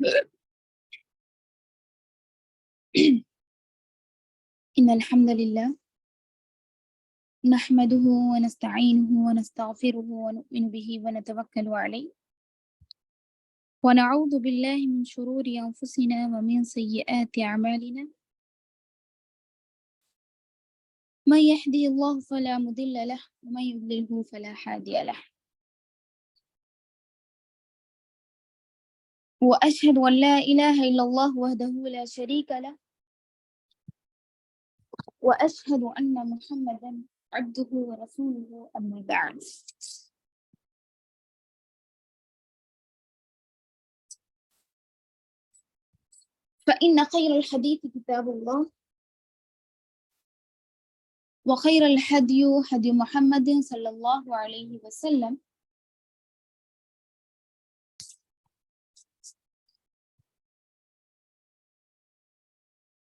إن الحمد لله نحمده ونستعينه ونستغفره ونؤمن به ونتوكل عليه ونعوذ بالله من شرور أنفسنا ومن سيئات أعمالنا من يهده الله فلا مضل له ومن يضلله فلا هادي له وأشهد أن لا إله إلا الله وحده لا شريك له وأشهد أن محمدا عبده ورسوله أما بعد فإن خير الحديث كتاب الله وخير الهدي هدي محمد صلى الله عليه وسلم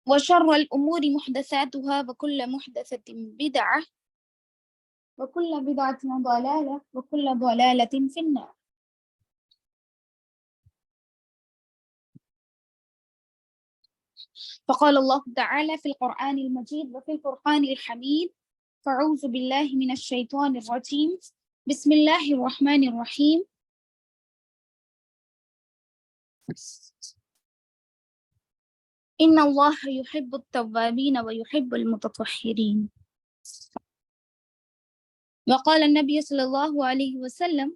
وشر الأمور محدثاتها وكل محدثة بدعة وكل بدعة ضلالة وكل ضلالة في النار. فقال الله تعالى في القرآن المجيد وفي القرآن الحميد فأعوذ بالله من الشيطان الرجيم بسم الله الرحمن الرحيم إن الله يحب التوابين ويحب المتطهرين. وقال النبي صلى الله عليه وسلم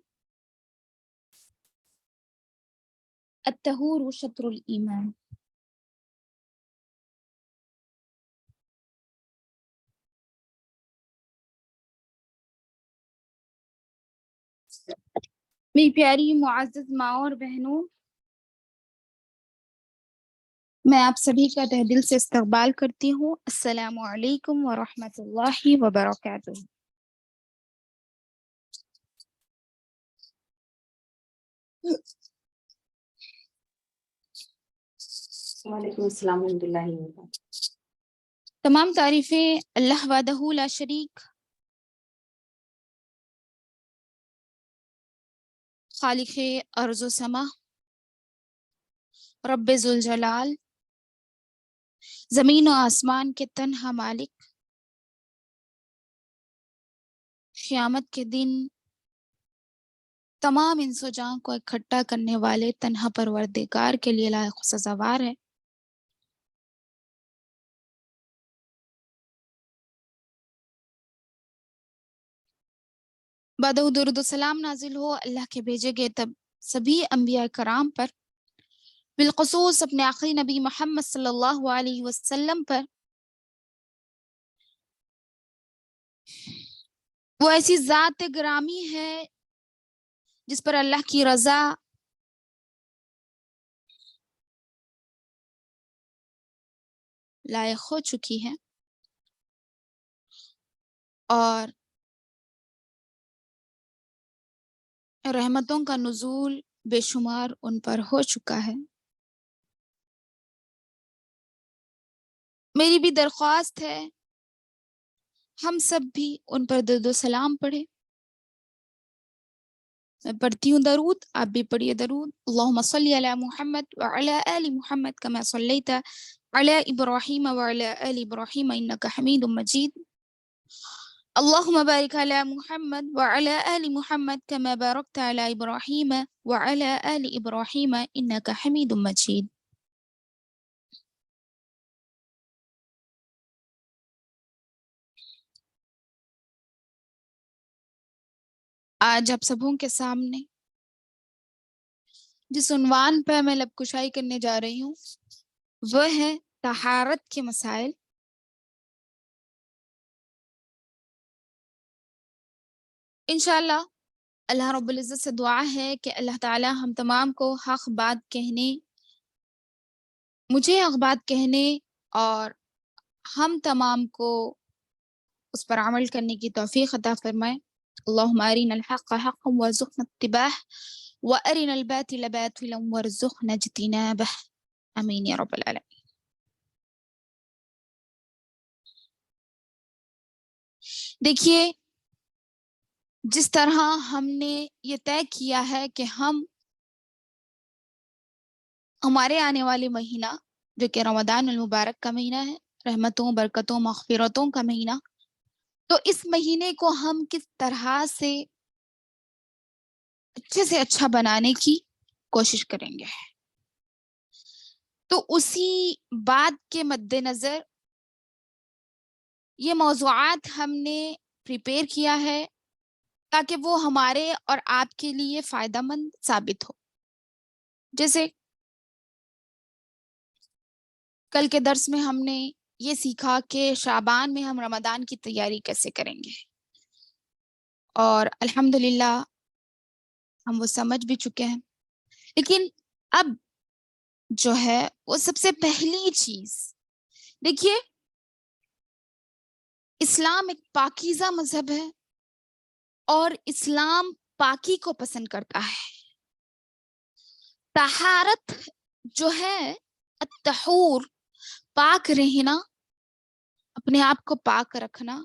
الطهور شطر الإيمان. میری پیاری معزز ماں اور بہنوں، میں آپ سبھی کا تہ دل سے استقبال کرتی ہوں۔ السلام علیکم ورحمۃ اللہ وبرکاتہ۔ وعلیکم السلام ورحمۃ اللہ وبرکاتہ۔ تمام تعریفیں اللہ وحدہ لا شریک، خالق ارض و سما، رب ذوالجلال، زمین و آسمان کے تنہا مالک، قیامت کے دن تمام انس و جان کو اکٹھا کرنے والے تنہا پروردگار کے لیے لائق و سزاوار ہے۔ بعد درود و سلام نازل ہو اللہ کے بھیجے گئے تب سبھی انبیاء کرام پر، بالخصوص اپنے آخری نبی محمد صلی اللہ علیہ وسلم پر۔ وہ ایسی ذات گرامی ہے جس پر اللہ کی رضا لائق ہو چکی ہے اور رحمتوں کا نزول بے شمار ان پر ہو چکا ہے۔ میری بھی درخواست ہے ہم سب بھی ان پر درود و سلام پڑھیں۔ میں پڑھتی ہوں درود، آپ بھی پڑھیے درود۔ اللہم صلی علی محمد وعلی آل محمد کما صلیت علی ابراہیم وعلی آل ابراہیم انک حمید مجید۔ اللہم بارک علی محمد وعلی آل محمد کما بارکت علی ابراہیم وعلی آل ابراہیم انک حمید مجید۔ آج آپ سبوں کے سامنے جس عنوان پہ میں لب کشائی کرنے جا رہی ہوں وہ ہے طہارت کے مسائل۔ انشاءاللہ اللہ رب العزت سے دعا ہے کہ اللہ تعالی ہم تمام کو حق بات کہنے، مجھے حق بات کہنے اور ہم تمام کو اس پر عمل کرنے کی توفیق عطا فرمائے۔ اللہم ارنا الحق حقا وارزقنا اتباعہ وارنا الباطل باطلا وارزقنا اجتنابہ، آمین یا رب العالمین۔ دیکھیے، جس طرح ہم نے یہ طے کیا ہے کہ ہم ہمارے آنے والے مہینہ جو کہ رمضان المبارک کا مہینہ ہے، رحمتوں، برکتوں، مغفرتوں کا مہینہ، تو اس مہینے کو ہم کس طرح سے اچھے سے اچھا بنانے کی کوشش کریں گے. تو اسی بات کے مد نظر یہ موضوعات ہم نے پریپیئر کیا ہے تاکہ وہ ہمارے اور آپ کے لیے فائدہ مند ثابت ہو. جیسے کل کے درس میں ہم نے یہ سیکھا کہ شعبان میں ہم رمضان کی تیاری کیسے کریں گے، اور الحمدللہ ہم وہ سمجھ بھی چکے ہیں. لیکن اب جو ہے وہ سب سے پہلی چیز دیکھیے، اسلام ایک پاکیزہ مذہب ہے اور اسلام پاکی کو پسند کرتا ہے. طہارت جو ہے، الطہور، پاک رہنا، اپنے آپ کو پاک رکھنا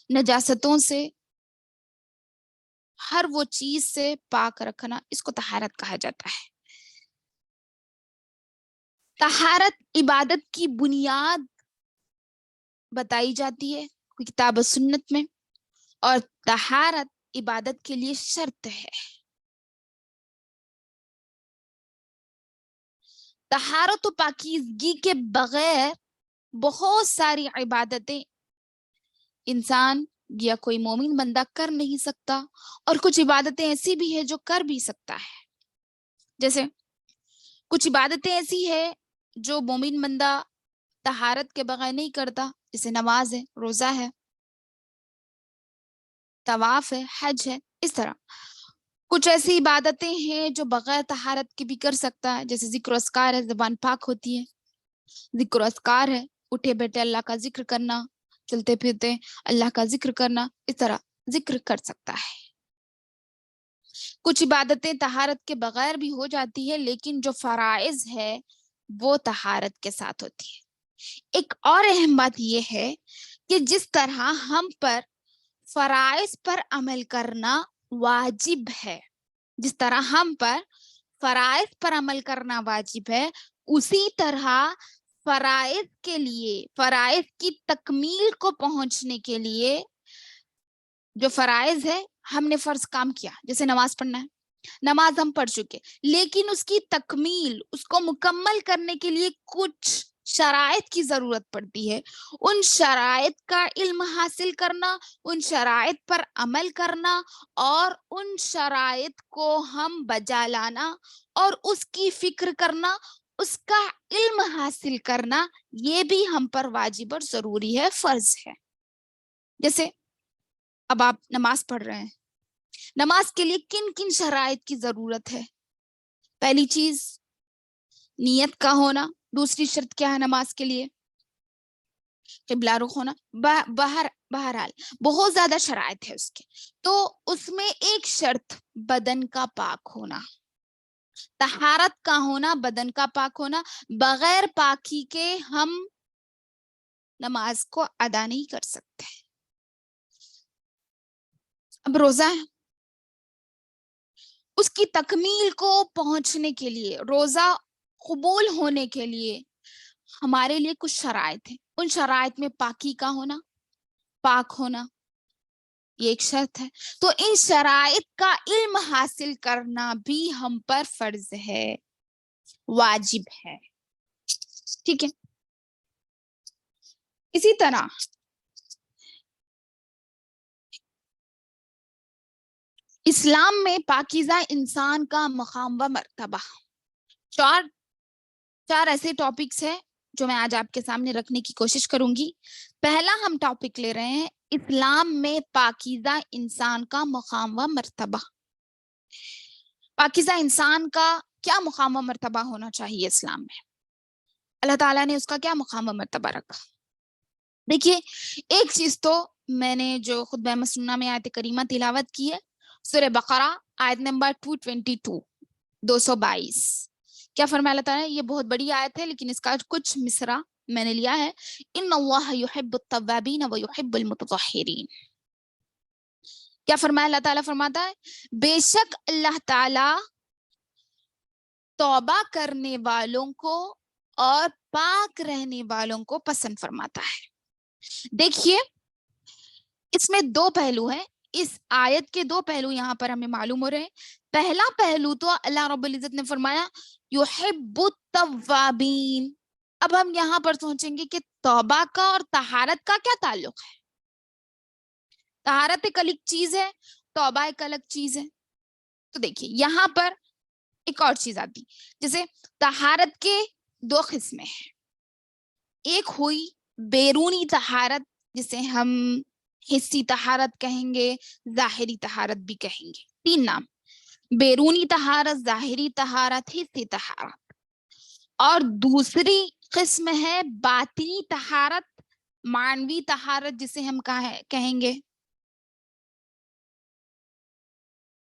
نجاستوں سے، ہر وہ چیز سے پاک رکھنا، اس کو طہارت کہا جاتا ہے. طہارت عبادت کی بنیاد بتائی جاتی ہے کتاب و سنت میں، اور طہارت عبادت کے لیے شرط ہے. طہارت و پاکیزگی کے بغیر بہت ساری عبادتیں انسان یا کوئی مومن بندہ کر نہیں سکتا، اور کچھ عبادتیں ایسی بھی ہیں جو کر بھی سکتا ہے. جیسے کچھ عبادتیں ایسی ہے جو مومن بندہ طہارت کے بغیر نہیں کرتا، جیسے نماز ہے، روزہ ہے، طواف ہے، حج ہے. اس طرح کچھ ایسی عبادتیں ہیں جو بغیر طہارت کے بھی کر سکتا ہے، جیسے ذکر و اذکار ہے، زبان پاک ہوتی ہے. ذکر و اذکار ہے، اٹھے بیٹھے اللہ کا ذکر کرنا، چلتے پھرتے اللہ کا ذکر کرنا، اس طرح ذکر کر سکتا ہے. کچھ عبادتیں طہارت کے بغیر بھی ہو جاتی ہے، لیکن جو فرائض ہے وہ طہارت کے ساتھ ہوتی ہے. ایک اور اہم بات یہ ہے کہ جس طرح ہم پر فرائض پر عمل کرنا واجب ہے، جس طرح ہم پر فرائض پر عمل کرنا واجب ہے، اسی طرح فرائض کے لیے، فرائض کی تکمیل کو پہنچنے کے لیے جو فرائض ہے، ہم نے فرض کام کیا، جیسے نماز پڑھنا ہے، نماز ہم پڑھ چکے، لیکن اس کی تکمیل، اس کو مکمل کرنے کے لیے کچھ شرائط کی ضرورت پڑتی ہے. ان شرائط کا علم حاصل کرنا، ان شرائط پر عمل کرنا، اور ان شرائط کو ہم بجا لانا اور اس کی فکر کرنا، اس کا علم حاصل کرنا، یہ بھی ہم پر واجب اور ضروری ہے، فرض ہے. جیسے اب آپ نماز پڑھ رہے ہیں، نماز کے لیے کن کن شرائط کی ضرورت ہے؟ پہلی چیز نیت کا ہونا. دوسری شرط کیا ہے نماز کے لیے؟ قبلہ رخ ہونا. بہرحال بہت زیادہ شرائط ہے اس کے. تو اس میں ایک شرط بدن کا پاک ہونا، طہارت کا ہونا، بدن کا پاک ہونا. بغیر پاکی کے ہم نماز کو ادا نہیں کر سکتے. اب روزہ ہے، اس کی تکمیل کو پہنچنے کے لیے، روزہ قبول ہونے کے لیے ہمارے لیے کچھ شرائط ہیں. ان شرائط میں پاکی کا ہونا، پاک ہونا، یہ ایک شرط ہے. تو ان شرائط کا علم حاصل کرنا بھی ہم پر فرض ہے، واجب ہے. ٹھیک ہے. اسی طرح اسلام میں پاکیزہ انسان کا مقام و مرتبہ. چار ایسے ٹاپکس ہیں جو میں آج آپ کے سامنے رکھنے کی کوشش کروں گی. پہلا ہم ٹاپک لے رہے ہیں اسلام میں پاکیزہ انسان کا مقام و مرتبہ. پاکیزہ انسان کا کیا مقام و مرتبہ ہونا چاہیے اسلام میں؟ اللہ تعالیٰ نے اس کا کیا مقام و مرتبہ رکھا؟ دیکھیے، ایک چیز تو میں نے جو خطبہ مسنونہ میں آیت کریمہ تلاوت کی ہے، سورہ بقرہ آیت نمبر 222. کیا فرمایا اللہ تعالیٰ؟ یہ بہت بڑی آیت ہے لیکن اس کا کچھ مصرع میں نے لیا ہے. ان اللہ یحب التوابین ویحب المتطہرین. کیا فرمایا اللہ تعالیٰ؟ فرماتا ہے بے شک اللہ تعالیٰ توبہ کرنے والوں کو اور پاک رہنے والوں کو پسند فرماتا ہے. دیکھیے اس میں دو پہلو ہیں، اس آیت کے دو پہلو یہاں پر ہمیں معلوم ہو رہے ہیں. پہلا پہلو تو اللہ رب العزت نے فرمایا یحب التوابین. اب ہم یہاں پر سوچیں گے کہ توبہ کا اور طہارت کا کیا تعلق ہے؟ طہارت ایک الگ چیز ہے، توبہ ایک الگ چیز ہے. تو دیکھیے یہاں پر ایک اور چیز آتی، جیسے طہارت کے دو قسمیں ہیں. ایک ہوئی بیرونی طہارت جسے ہم حسی طہارت کہیں گے، ظاہری طہارت بھی کہیں گے. تین نام: بیرونی طہارت، ظاہری طہارت، حسی طہارت. اور دوسری قسم ہے باطنی طہارت، معنوی طہارت جسے ہم کہیں گے.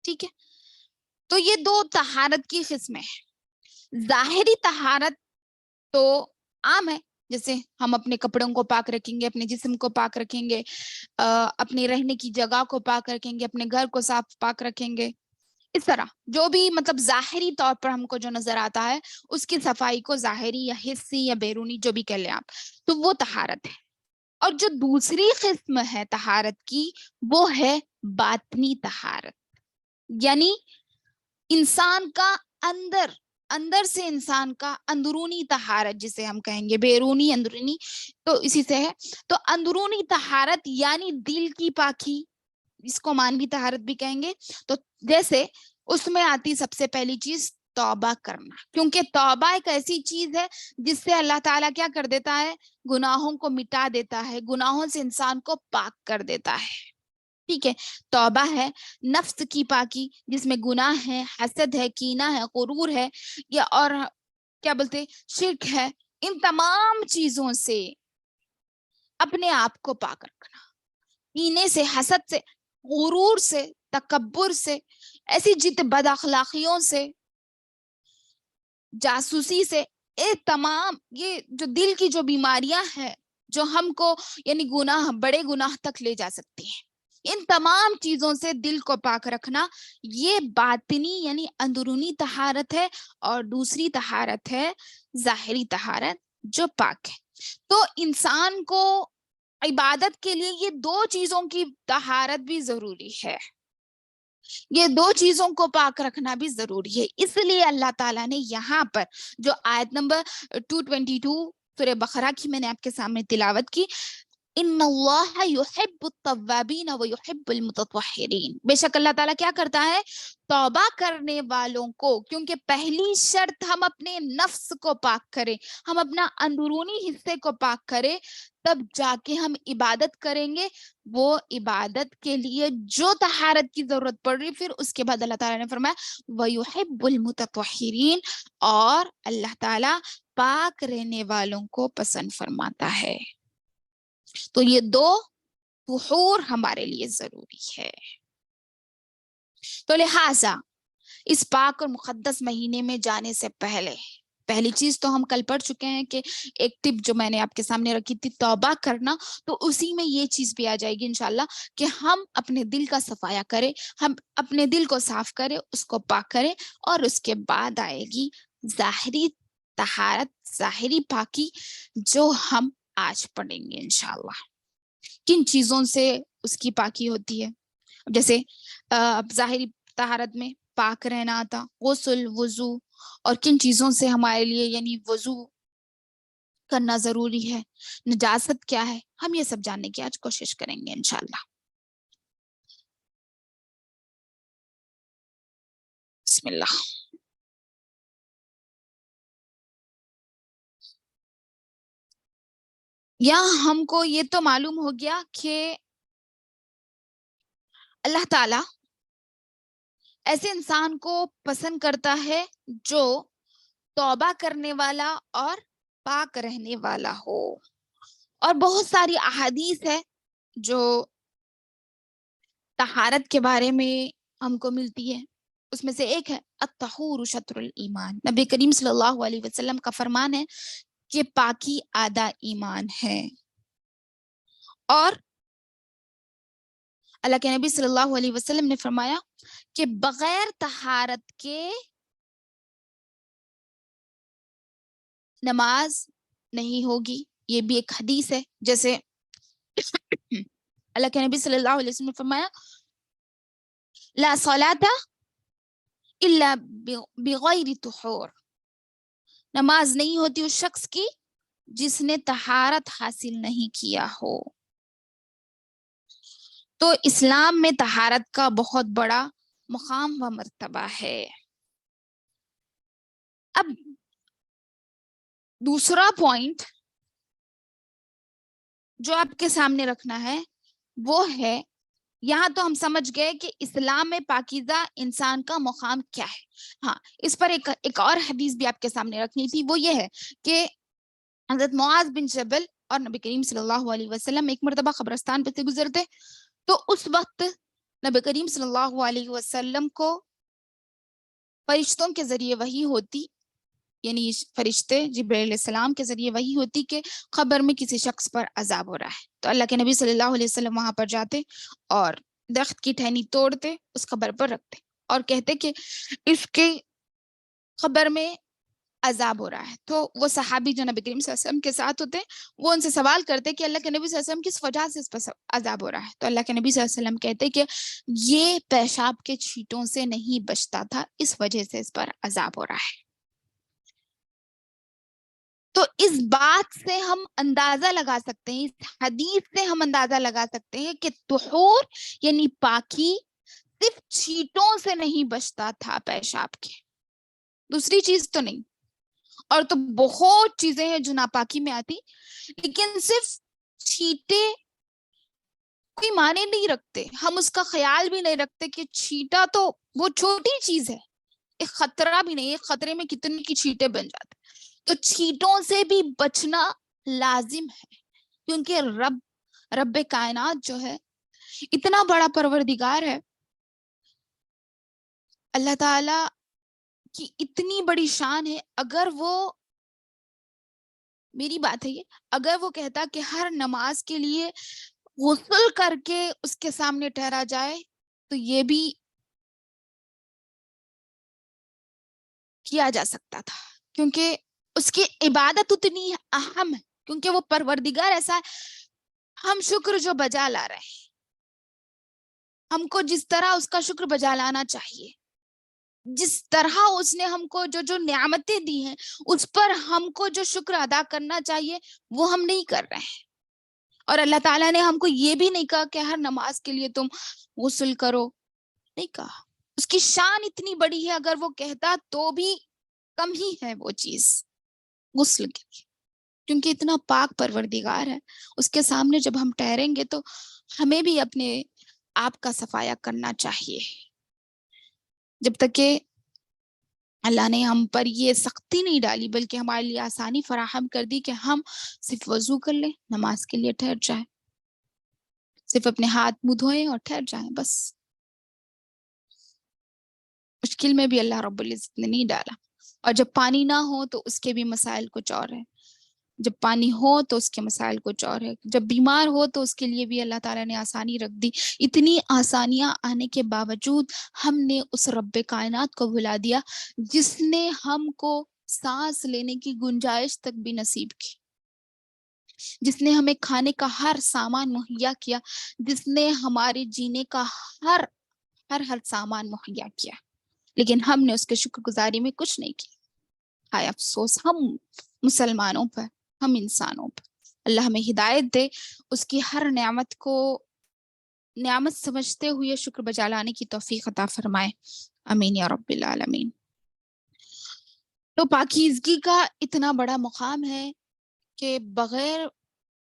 ٹھیک ہے، تو یہ دو طہارت کی قسمیں ہیں. ظاہری طہارت تو عام ہے، جیسے ہم اپنے کپڑوں کو پاک رکھیں گے، اپنے جسم کو پاک رکھیں گے، اپنے رہنے کی جگہ کو پاک رکھیں گے، اپنے گھر کو صاف پاک رکھیں گے. اس طرح جو بھی مطلب ظاہری طور پر ہم کو جو نظر آتا ہے اس کی صفائی کو ظاہری یا حسی یا بیرونی جو بھی کہہ لیں آپ، تو وہ طہارت ہے. اور جو دوسری قسم ہے طہارت کی وہ ہے باطنی طہارت، یعنی انسان کا اندر سے انسان کا اندرونی طہارت جسے ہم کہیں گے، بیرونی اندرونی تو اسی سے ہے. تو اندرونی طہارت یعنی دل کی پاکی، اس کو مانوی طہارت بھی کہیں گے. تو جیسے اس میں آتی سب سے پہلی چیز توبہ کرنا، کیونکہ توبہ ایک ایسی چیز ہے جس سے اللہ تعالیٰ کیا کر دیتا ہے، گناہوں کو مٹا دیتا ہے، گناہوں سے انسان کو پاک کر دیتا ہے. ٹھیک ہے، توبہ ہے نفس کی پاکی جس میں گناہ ہے، حسد ہے، کینہ ہے، غرور ہے، یا اور کیا بولتے شرک ہے. ان تمام چیزوں سے اپنے آپ کو پاک رکھنا، کینے سے، حسد سے، غرور سے، تکبر سے، ایسی جت بد اخلاقیوں سے، جاسوسی سے. تمام یہ جو دل کی جو بیماریاں ہیں جو ہم کو یعنی گناہ، بڑے گناہ تک لے جا سکتی ہیں، ان تمام چیزوں سے دل کو پاک رکھنا یہ باطنی یعنی اندرونی طہارت ہے. اور دوسری طہارت ہے ظاہری طہارت جو پاک ہے. تو انسان کو عبادت کے لیے یہ دو چیزوں کی طہارت بھی ضروری ہے، یہ دو چیزوں کو پاک رکھنا بھی ضروری ہے. اس لیے اللہ تعالیٰ نے یہاں پر جو آیت نمبر 222 سورہ بقرہ کی میں نے آپ کے سامنے تلاوت کی، ان اللہ یحب التوابین ویحب المتطہرین، بے شک اللہ تعالیٰ کیا کرتا ہے، توبہ کرنے والوں کو، کیونکہ پہلی شرط ہم اپنے نفس کو پاک کریں، ہم اپنا اندرونی حصے کو پاک کریں، تب جا کے ہم عبادت کریں گے. وہ عبادت کے لیے جو طہارت کی ضرورت پڑ رہی، پھر اس کے بعد اللہ تعالیٰ نے فرمایا وَيُحِبُّ الْمُتَطَّهِّرِينَ، اور اللہ تعالیٰ پاک رہنے والوں کو پسند فرماتا ہے. تو یہ دو طہور ہمارے لیے ضروری ہے. تو لہٰذا اس پاک اور مقدس مہینے میں جانے سے پہلی چیز تو ہم کل پڑھ چکے ہیں کہ ایک ٹپ جو میں نے آپ کے سامنے رکھی تھی توبہ کرنا، تو اسی میں یہ چیز بھی آ جائے گی انشاءاللہ کہ ہم اپنے دل کا صفایا کریں، ہم اپنے دل کو صاف کریں، اس کو پاک کریں. اور اس کے بعد آئے گی ظاہری طہارت، ظاہری پاکی جو ہم آج پڑھیں گے انشاءاللہ. کن چیزوں سے اس کی پاکی ہوتی ہے؟ جیسے ظاہری طہارت میں پاک رہنا آتا، غسل، وضو، اور کن چیزوں سے ہمارے لیے یعنی وضو کرنا ضروری ہے، نجاست کیا ہے، ہم یہ سب جاننے کی آج کوشش کریں گے انشاءاللہ. بسم اللہ. یہاں ہم کو یہ تو معلوم ہو گیا کہ اللہ تعالی ایسے انسان کو پسند کرتا ہے جو توبہ کرنے والا اور پاک رہنے والا ہو. اور بہت ساری احادیث ہے جو طہارت کے بارے میں ہم کو ملتی ہے. اس میں سے ایک ہے الطہور شطر الایمان، نبی کریم صلی اللہ علیہ وسلم کا فرمان ہے کہ پاکی آدھا ایمان ہے. اور اللہ کے نبی صلی اللہ علیہ وسلم نے فرمایا کہ بغیر طہارت کے نماز نہیں ہوگی. یہ بھی ایک حدیث ہے. جیسے اللہ کے نبی صلی اللہ علیہ وسلم نے فرمایا لا صلاۃ الا بغیر طہور. نماز نہیں ہوتی اس شخص کی جس نے طہارت حاصل نہیں کیا ہو. تو اسلام میں طہارت کا بہت بڑا مقام و مرتبہ ہے. اب دوسرا پوائنٹ جو آپ کے سامنے رکھنا ہے وہ ہے، یہاں تو ہم سمجھ گئے کہ اسلام میں پاکیزہ انسان کا مقام کیا ہے. ہاں، اس پر ایک اور حدیث بھی آپ کے سامنے رکھنی تھی. وہ یہ ہے کہ حضرت معاذ بن جبل اور نبی کریم صلی اللہ علیہ وسلم ایک مرتبہ قبرستان پہ سے گزرتے، تو اس وقت نبی کریم صلی اللہ علیہ وسلم کو فرشتوں کے ذریعے وحی ہوتی، یعنی فرشتے جبرائیل علیہ السلام کے ذریعے وحی ہوتی کہ قبر میں کسی شخص پر عذاب ہو رہا ہے. تو اللہ کے نبی صلی اللہ علیہ وسلم وہاں پر جاتے اور درخت کی ٹہنی توڑتے، اس قبر پر رکھتے اور کہتے کہ اس کے قبر میں عذاب ہو رہا ہے. تو وہ صحابی جو نبی کریم صلی اللہ علیہ وسلم کے ساتھ ہوتے، وہ ان سے سوال کرتے کہ اللہ کے نبی صلی اللہ علیہ وسلم کس وجہ سے اس پر عذاب ہو رہا ہے. تو اللہ کے نبی صلی اللہ علیہ وسلم کہتے کہ یہ پیشاب کے چھینٹوں سے نہیں بچتا تھا، اس وجہ سے اس پر عذاب ہو رہا ہے. تو اس بات سے ہم اندازہ لگا سکتے ہیں، اس حدیث سے ہم اندازہ لگا سکتے ہیں کہ طہور یعنی پاکی صرف چھینٹوں سے نہیں بچتا تھا پیشاب کے، دوسری چیز تو نہیں. اور تو بہت چیزیں ہیں جو ناپاکی میں آتی، لیکن صرف چھینٹے کوئی معنی نہیں رکھتے. ہم اس کا خیال بھی نہیں رکھتے کہ چھینٹا تو وہ چھوٹی چیز ہے، ایک خطرہ بھی نہیں، ایک خطرے میں کتنے کی چھینٹے بن جاتے. تو چھینٹوں سے بھی بچنا لازم ہے، کیونکہ رب کائنات جو ہے اتنا بڑا پروردگار ہے، اللہ تعالی کی اتنی بڑی شان ہے. اگر وہ، میری بات ہے یہ، اگر وہ کہتا کہ ہر نماز کے لیے غسل کر کے اس کے سامنے ٹھہرا جائے تو یہ بھی کیا جا سکتا تھا، کیونکہ اس کی عبادت اتنی اہم ہے، کیونکہ وہ پروردگار ایسا ہے. ہم شکر جو بجا لا رہے ہیں، ہم کو جس طرح اس کا شکر بجا لانا چاہیے، جس طرح اس نے ہم کو جو نعمتیں دی ہیں اس پر ہم کو جو شکر ادا کرنا چاہیے وہ ہم نہیں کر رہے ہیں. اور اللہ تعالیٰ نے ہم کو یہ بھی نہیں کہا کہ ہر نماز کے لیے تم غسل کرو، نہیں کہا. اس کی شان اتنی بڑی ہے، اگر وہ کہتا تو بھی کم ہی ہے وہ چیز غسل کے لیے، کیونکہ اتنا پاک پروردگار ہے. اس کے سامنے جب ہم ٹھہریں گے تو ہمیں بھی اپنے آپ کا صفایا کرنا چاہیے. جب تک کہ اللہ نے ہم پر یہ سختی نہیں ڈالی بلکہ ہمارے لیے آسانی فراہم کر دی کہ ہم صرف وضو کر لیں، نماز کے لیے ٹھہر جائیں، صرف اپنے ہاتھ منہ دھوئیں اور ٹھہر جائیں بس. مشکل میں بھی اللہ رب العزت نے نہیں ڈالا. اور جب پانی نہ ہو تو اس کے بھی مسائل کچھ اور ہیں، جب پانی ہو تو اس کے مسائل کچھ اور ہے، جب بیمار ہو تو اس کے لیے بھی اللہ تعالیٰ نے آسانی رکھ دی. اتنی آسانیاں آنے کے باوجود ہم نے اس رب کائنات کو بھلا دیا جس نے ہم کو سانس لینے کی گنجائش تک بھی نصیب کی، جس نے ہمیں کھانے کا ہر سامان مہیا کیا، جس نے ہمارے جینے کا ہر سامان مہیا کیا، لیکن ہم نے اس کے شکر گزاری میں کچھ نہیں کیا. ہائے افسوس ہم مسلمانوں پر، ہم انسانوں پر. اللہ ہمیں ہدایت دے، اس کی ہر نعمت کو نعمت سمجھتے ہوئے شکر بجا لانے کی توفیق عطا فرمائے، آمین یا رب العالمین. تو پاکیزگی کا اتنا بڑا مقام ہے کہ بغیر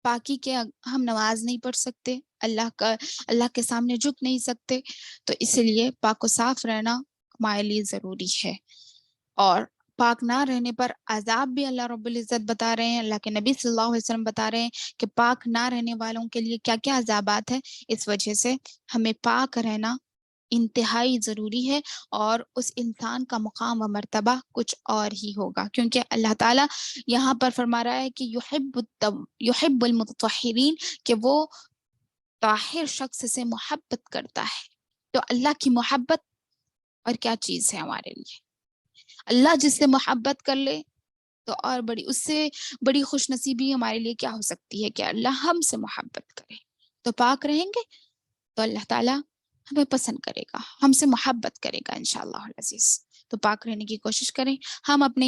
پاکی کے ہم نماز نہیں پڑھ سکتے، اللہ کے سامنے جھک نہیں سکتے. تو اس لیے پاک و صاف رہنا ہمارے لیے ضروری ہے. اور پاک نہ رہنے پر عذاب بھی اللہ رب العزت بتا رہے ہیں، اللہ کے نبی صلی اللہ علیہ وسلم بتا رہے ہیں کہ پاک نہ رہنے والوں کے لیے کیا کیا عذابات ہیں. اس وجہ سے ہمیں پاک رہنا انتہائی ضروری ہے، اور اس انسان کا مقام و مرتبہ کچھ اور ہی ہوگا، کیونکہ اللہ تعالیٰ یہاں پر فرما رہا ہے کہ یحب المتطہرین، کہ وہ طاہر شخص سے محبت کرتا ہے. تو اللہ کی محبت اور کیا چیز ہے ہمارے لیے. اللہ جس سے محبت کر لے تو اور بڑی اس سے بڑی خوش نصیبی ہمارے لیے کیا ہو سکتی ہے کہ اللہ ہم سے محبت کرے. تو پاک رہیں گے تو اللہ تعالیٰ ہمیں پسند کرے گا, ہم سے محبت کرے گا انشاءاللہ العزیز. تو پاک رہنے کی کوشش کریں. ہم اپنے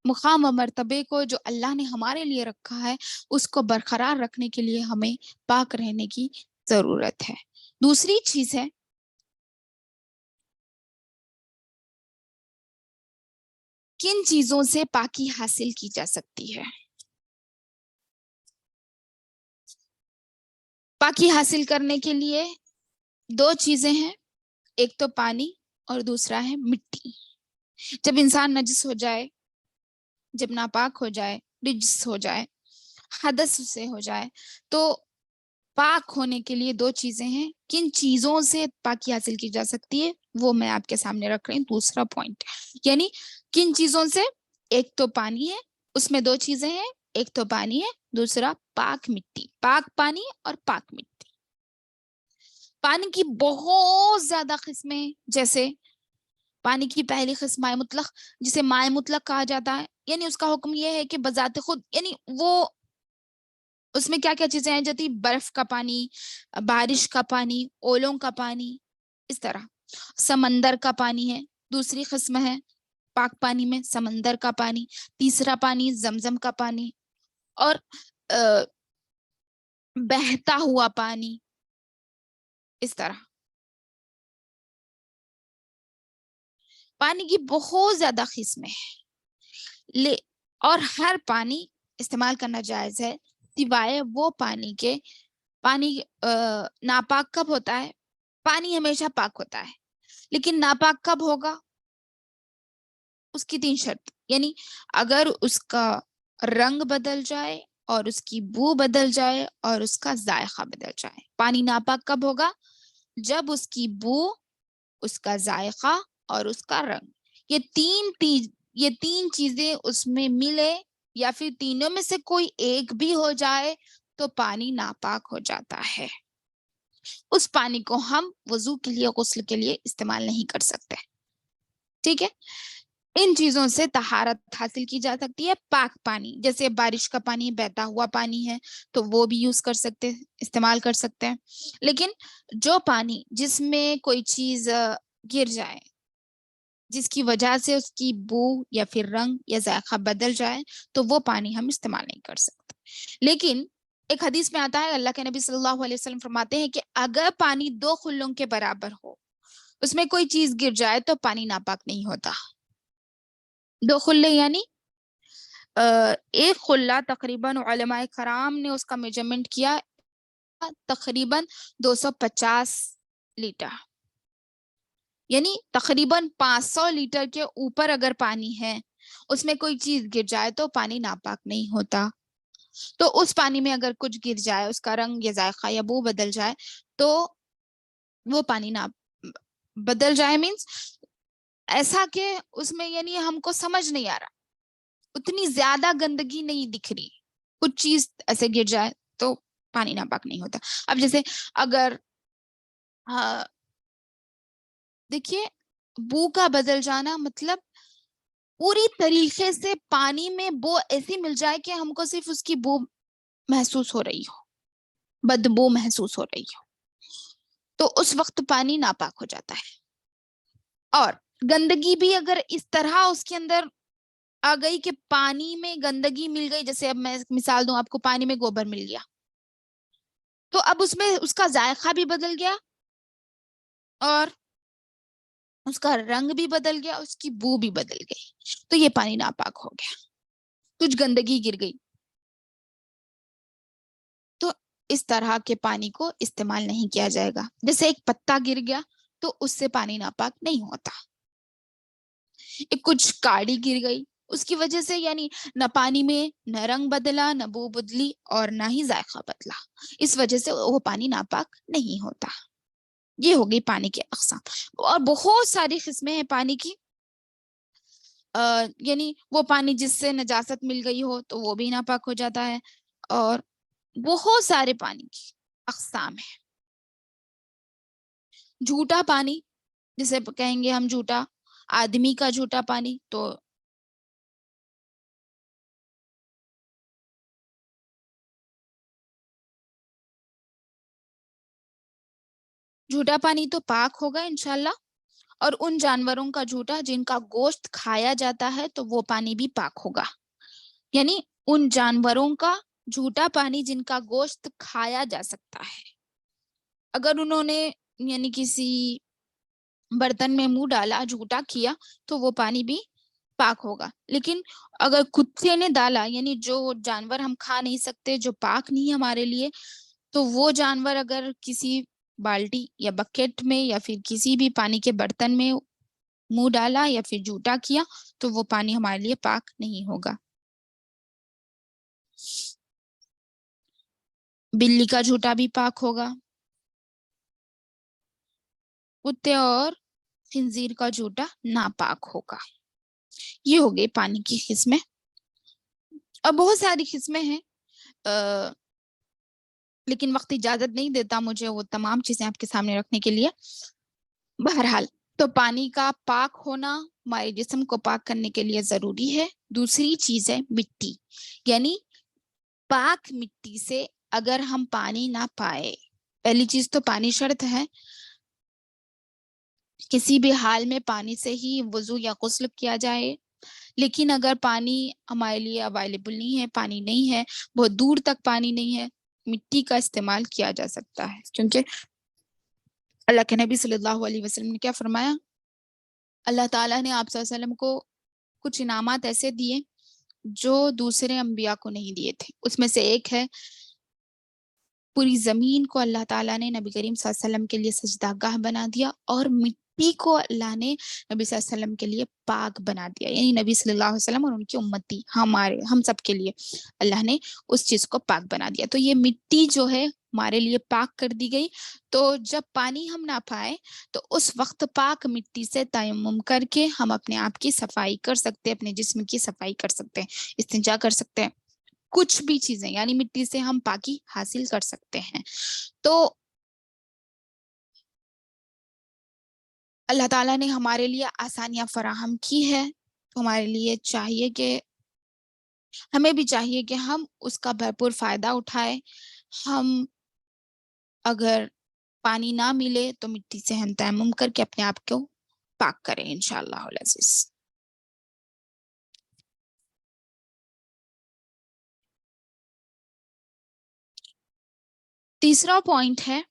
مقام و مرتبے کو جو اللہ نے ہمارے لیے رکھا ہے اس کو برقرار رکھنے کے لیے ہمیں پاک رہنے کی ضرورت ہے. دوسری چیز ہے کن چیزوں سے پاکی حاصل کی جا سکتی ہے. پاکی حاصل کرنے کے لیے دو چیزیں ہیں, ایک تو پانی اور دوسرا ہے مٹی. جب انسان نجس ہو جائے, جب ناپاک ہو جائے, نجس ہو جائے, حدث سے ہو جائے, تو پاک ہونے کے لیے دو چیزیں ہیں. کن چیزوں سے پاکی حاصل کی جا سکتی ہے وہ میں آپ کے سامنے رکھ رہی ہوں. دوسرا پوائنٹ یعنی کن چیزوں سے, ایک تو پانی ہے, اس میں دو چیزیں ہیں, ایک تو پانی ہے, دوسرا پاک مٹی. پاک پانی اور پاک مٹی. پانی کی بہت زیادہ قسمیں, جیسے پانی کی پہلی قسم مائع مطلق, جسے مائع مطلق کہا جاتا ہے. یعنی اس کا حکم یہ ہے کہ بذات خود, یعنی وہ اس میں کیا کیا چیزیں ہیں جاتی, برف کا پانی, بارش کا پانی, اولوں کا پانی, اس طرح. سمندر کا پانی ہے, دوسری قسم ہے پاک پانی میں سمندر کا پانی. تیسرا پانی زمزم کا پانی, اور بہتا ہوا پانی, اس طرح. پانی کی بہت زیادہ قسمیں ہیں, اور ہر پانی استعمال کرنا جائز ہے سوائے وہ پانی کے. پانی ناپاک کب ہوتا ہے؟ پانی ہمیشہ پاک ہوتا ہے, لیکن ناپاک کب ہوگا؟ اس کی 3 شرط, یعنی اگر اس کا رنگ بدل جائے اور اس کی بو بدل جائے اور اس کا ذائقہ بدل جائے. پانی ناپاک کب ہوگا؟ جب اس کی بو, اس کا ذائقہ اور اس کا رنگ, یہ تین چیزیں اس میں ملے, یا پھر تینوں میں سے کوئی ایک بھی ہو جائے تو پانی ناپاک ہو جاتا ہے. اس پانی کو ہم وضو کے لیے, غسل کے لیے استعمال نہیں کر سکتے. ٹھیک ہے, ان چیزوں سے طہارت حاصل کی جا سکتی ہے. پاک پانی جیسے بارش کا پانی, بہتا ہوا پانی ہے تو وہ بھی یوز کر سکتے, استعمال کر سکتے ہیں. لیکن جو پانی جس میں کوئی چیز گر جائے, جس کی وجہ سے اس کی بو یا پھر رنگ یا ذائقہ بدل جائے, تو وہ پانی ہم استعمال نہیں کر سکتے. لیکن ایک حدیث میں آتا ہے, اللہ کے نبی صلی اللہ علیہ وسلم فرماتے ہیں کہ اگر پانی 2 خلوں کے برابر ہو, اس میں کوئی چیز گر جائے تو پانی ناپاک نہیں ہوتا. 2 خلے یعنی ایک خلا تقریباً علماء کرام نے اس کا میجرمنٹ کیا تقریباً 250 لیٹر, یعنی تقریباً 500 لیٹر کے اوپر اگر پانی ہے, اس میں کوئی چیز گر جائے تو پانی ناپاک نہیں ہوتا. تو اس پانی میں اگر کچھ گر جائے, اس کا رنگ یا ذائقہ یا بو بدل جائے, تو وہ پانی بدل جائے مینس ایسا کہ اس میں یعنی ہم کو سمجھ نہیں آ رہا, اتنی زیادہ گندگی نہیں دکھ رہی, کچھ چیز ایسے گر جائے تو پانی ناپاک نہیں ہوتا. اب جیسے اگر دیکھیے, بو کا بدل جانا مطلب پوری طریقے سے پانی میں بو ایسی مل جائے کہ ہم کو صرف اس کی بو محسوس ہو رہی ہو, بدبو محسوس ہو رہی ہو, تو اس وقت پانی ناپاک ہو جاتا ہے. اور گندگی بھی اگر اس طرح اس کے اندر آ گئی کہ پانی میں گندگی مل گئی, جیسے اب میں مثال دوں آپ کو, پانی میں گوبر مل گیا, تو اب اس میں اس کا ذائقہ بھی بدل گیا اور اس کا رنگ بھی بدل گیا, اس کی بو بھی بدل گئی, تو یہ پانی ناپاک ہو گیا, کچھ گندگی گر گئی. تو اس طرح کے پانی کو استعمال نہیں کیا جائے گا. جیسے ایک پتا گر گیا تو اس سے پانی ناپاک نہیں ہوتا. ایک کچھ کاڑی گر گئی, اس کی وجہ سے یعنی نہ پانی میں نہ رنگ بدلا, نہ بو بدلی, اور نہ ہی ذائقہ بدلا, اس وجہ سے وہ پانی ناپاک نہیں ہوتا. یہ ہو گئی پانی کے اقسام. اور بہت ساری قسمیں ہیں پانی کی, یعنی وہ پانی جس سے نجاست مل گئی ہو تو وہ بھی ناپاک ہو جاتا ہے, اور بہت سارے پانی کی اقسام ہیں. جھوٹا پانی جسے کہیں گے ہم جھوٹا, آدمی کا جھوٹا پانی, تو جھوٹا پانی تو پاک ہوگا انشاءاللہ، اور ان جانوروں کا جھوٹا جن کا گوشت کھایا جاتا ہے تو وہ پانی بھی پاک ہوگا. یعنی ان جانوروں کا جھوٹا پانی جن کا گوشت کھایا جا سکتا ہے، اگر انہوں نے یعنی کسی برتن میں منہ ڈالا، جھوٹا کیا، تو وہ پانی بھی پاک ہوگا. لیکن اگر کتے نے ڈالا، یعنی جو جانور ہم کھا نہیں سکتے، جو پاک نہیں ہے ہمارے لیے، تو وہ جانور اگر کسی بالٹی یا بکیٹ میں یا پھر کسی بھی پانی کے برتن میں منہ ڈالا یا پھر جھوٹا کیا تو وہ پانی ہمارے لیے پاک نہیں ہوگا. بلی کا جھوٹا بھی پاک ہوگا. کتے اور خنزیر کا جھوٹا ناپاک ہوگا. یہ ہو گئی پانی کی قسمیں. اور بہت ساری قسمیں ہیں، لیکن وقت اجازت نہیں دیتا مجھے وہ تمام چیزیں آپ کے سامنے رکھنے کے لیے. بہرحال تو پانی کا پاک ہونا ہمارے جسم کو پاک کرنے کے لیے ضروری ہے. دوسری چیز ہے مٹی، یعنی پاک مٹی سے اگر ہم پانی نہ پائے، پہلی چیز تو پانی شرط ہے، کسی بھی حال میں پانی سے ہی وضو یا غسل کیا جائے. لیکن اگر پانی ہمارے لیے اویلیبل نہیں ہے، پانی نہیں ہے، بہت دور تک پانی نہیں ہے، مٹی کا استعمال کیا جا سکتا ہے. کیونکہ اللہ کے نبی صلی اللہ علیہ وسلم نے کیا فرمایا؟ اللہ تعالیٰ نے آپ صلی اللہ علیہ وسلم کو کچھ انعامات ایسے دیے جو دوسرے انبیاء کو نہیں دیے تھے. اس میں سے ایک ہے پوری زمین کو اللہ تعالیٰ نے نبی کریم صلی اللہ علیہ وسلم کے لیے سجدہ گاہ بنا دیا، اور مٹی کو اللہ نے نبی صلی اللہ علیہ وسلم کے لیے پاک بنا دیا. یعنی نبی صلی اللہ علیہ وسلم اور ان کی امتی ہم سب کے لیے اللہ نے اس چیز کو پاک بنا دیا. تو یہ مٹی جو ہے ہمارے لیے پاک کر دی گئی. تو جب پانی ہم نہ پائے تو اس وقت پاک مٹی سے تیمم کر کے ہم اپنے آپ کی صفائی کر سکتے ہیں، اپنے جسم کی صفائی کر سکتے ہیں، استنجا کر سکتے ہیں، کچھ بھی چیزیں یعنی مٹی سے ہم پاکی حاصل کر سکتے ہیں. تو اللہ تعالیٰ نے ہمارے لیے آسانیاں فراہم کی ہے، تو ہمارے لیے چاہیے کہ ہمیں بھی چاہیے کہ ہم اس کا بھرپور فائدہ اٹھائیں. ہم اگر پانی نہ ملے تو مٹی سے ہم تیمم کر کے اپنے آپ کو پاک کریں انشاءاللہ العزیز. تیسرا پوائنٹ ہے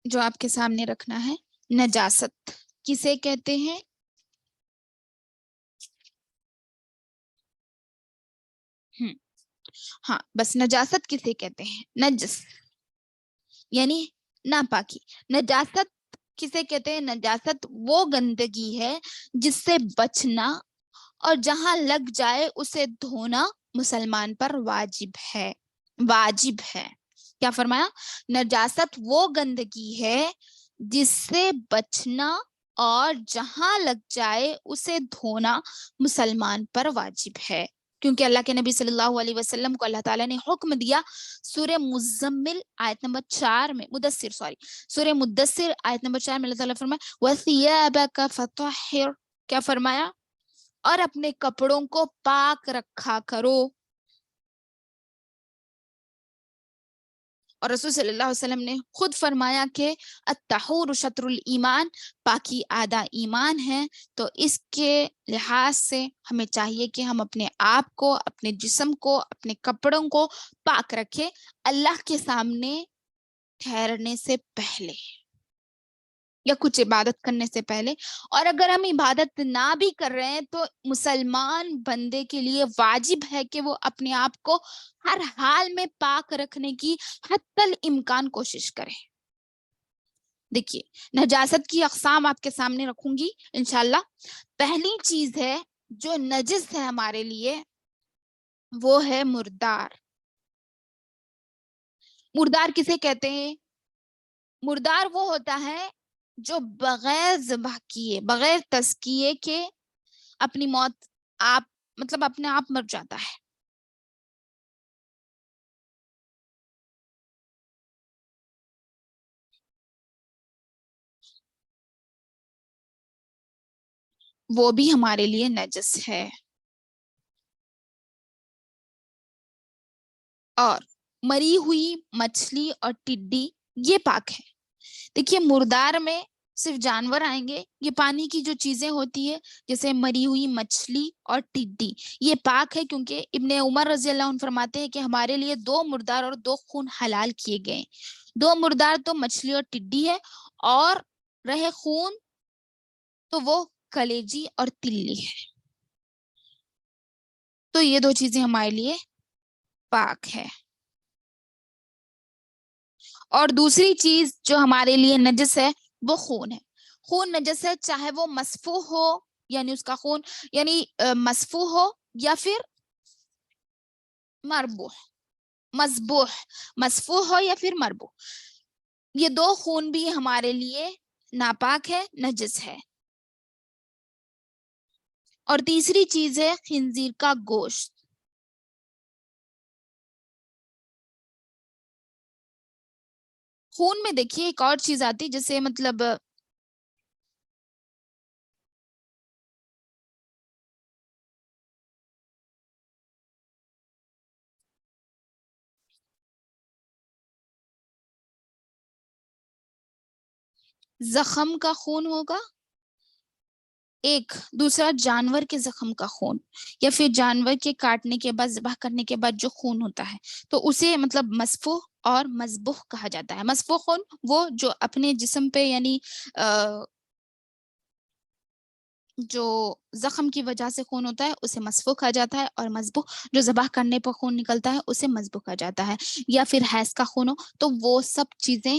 جو آپ کے سامنے رکھنا ہے، نجاست کسے کہتے ہیں؟ ہاں بس نجاست کسے کہتے ہیں؟ نجس یعنی ناپاکی. نجاست کسے کہتے ہیں؟ نجاست وہ گندگی ہے جس سے بچنا اور جہاں لگ جائے اسے دھونا مسلمان پر واجب ہے. واجب ہے. کیا فرمایا؟ نجاست وہ گندگی ہے جس سے بچنا اور جہاں لگ جائے اسے دھونا مسلمان پر واجب ہے. کیونکہ اللہ کے نبی صلی اللہ علیہ وسلم کو اللہ تعالیٰ نے حکم دیا سورہ مزمل آیت نمبر 4 میں، سورہ مدثر آیت نمبر 4 میں اللہ تعالیٰ فرمایا وَثِيَابَكَ فَطَهِّرْ. کیا فرمایا؟ اور اپنے کپڑوں کو پاک رکھا کرو. اور رسول صلی اللہ علیہ وسلم نے خود فرمایا کہ الطہور شطر الایمان، پاکی آدھا ایمان ہے. تو اس کے لحاظ سے ہمیں چاہیے کہ ہم اپنے آپ کو، اپنے جسم کو، اپنے کپڑوں کو پاک رکھیں اللہ کے سامنے ٹھہرنے سے پہلے یا کچھ عبادت کرنے سے پہلے. اور اگر ہم عبادت نہ بھی کر رہے ہیں تو مسلمان بندے کے لیے واجب ہے کہ وہ اپنے آپ کو ہر حال میں پاک رکھنے کی حتی الامکان کوشش کرے. دیکھیے نجاست کی اقسام آپ کے سامنے رکھوں گی انشاءاللہ. پہلی چیز ہے جو نجس ہے ہمارے لیے وہ ہے مردار. مردار کسے کہتے ہیں؟ مردار وہ ہوتا ہے جو بغیر ذبح کیے، بغیر تزکیے کے اپنی موت اپنے آپ مر جاتا ہے. وہ بھی ہمارے لیے نجس ہے. اور مری ہوئی مچھلی اور ٹڈی یہ پاک ہے. دیکھیے مردار میں صرف جانور آئیں گے. یہ پانی کی جو چیزیں ہوتی ہے جیسے مری ہوئی مچھلی اور ٹڈی, یہ پاک ہے کیونکہ ابن عمر رضی اللہ عنہ فرماتے ہیں کہ ہمارے لیے 2 مردار اور 2 خون حلال کیے گئے. 2 مردار تو مچھلی اور ٹڈی ہے, اور رہے خون تو وہ کلیجی اور تلی ہے. تو یہ 2 چیزیں ہمارے لیے پاک ہے. اور دوسری چیز جو ہمارے لیے نجس ہے وہ خون ہے. خون نجس ہے چاہے وہ مسفوح ہو, یعنی اس کا خون یعنی مسفوح ہو, یا پھر مربوح, مذبوح, مسفوح ہو یا پھر مربوح. یہ 2 خون بھی ہمارے لیے ناپاک ہے, نجس ہے. اور تیسری چیز ہے خنزیر کا گوشت. خون میں دیکھیے ایک اور چیز آتی جیسے مطلب زخم کا خون ہوگا, ایک دوسرا جانور کے زخم کا خون, یا پھر جانور کے کاٹنے کے بعد ذبح کرنے کے بعد جو خون ہوتا ہے تو اسے مطلب مسفوح اور مذبوح کہا جاتا ہے. مسفوح خون وہ جو اپنے جسم پہ یعنی جو زخم کی وجہ سے خون ہوتا ہے اسے مسفوح کہا جاتا ہے, اور مذبوح جو ذبح کرنے پر خون نکلتا ہے اسے مذبوح کہا جاتا ہے. یا پھر حیض کا خون ہو تو وہ سب چیزیں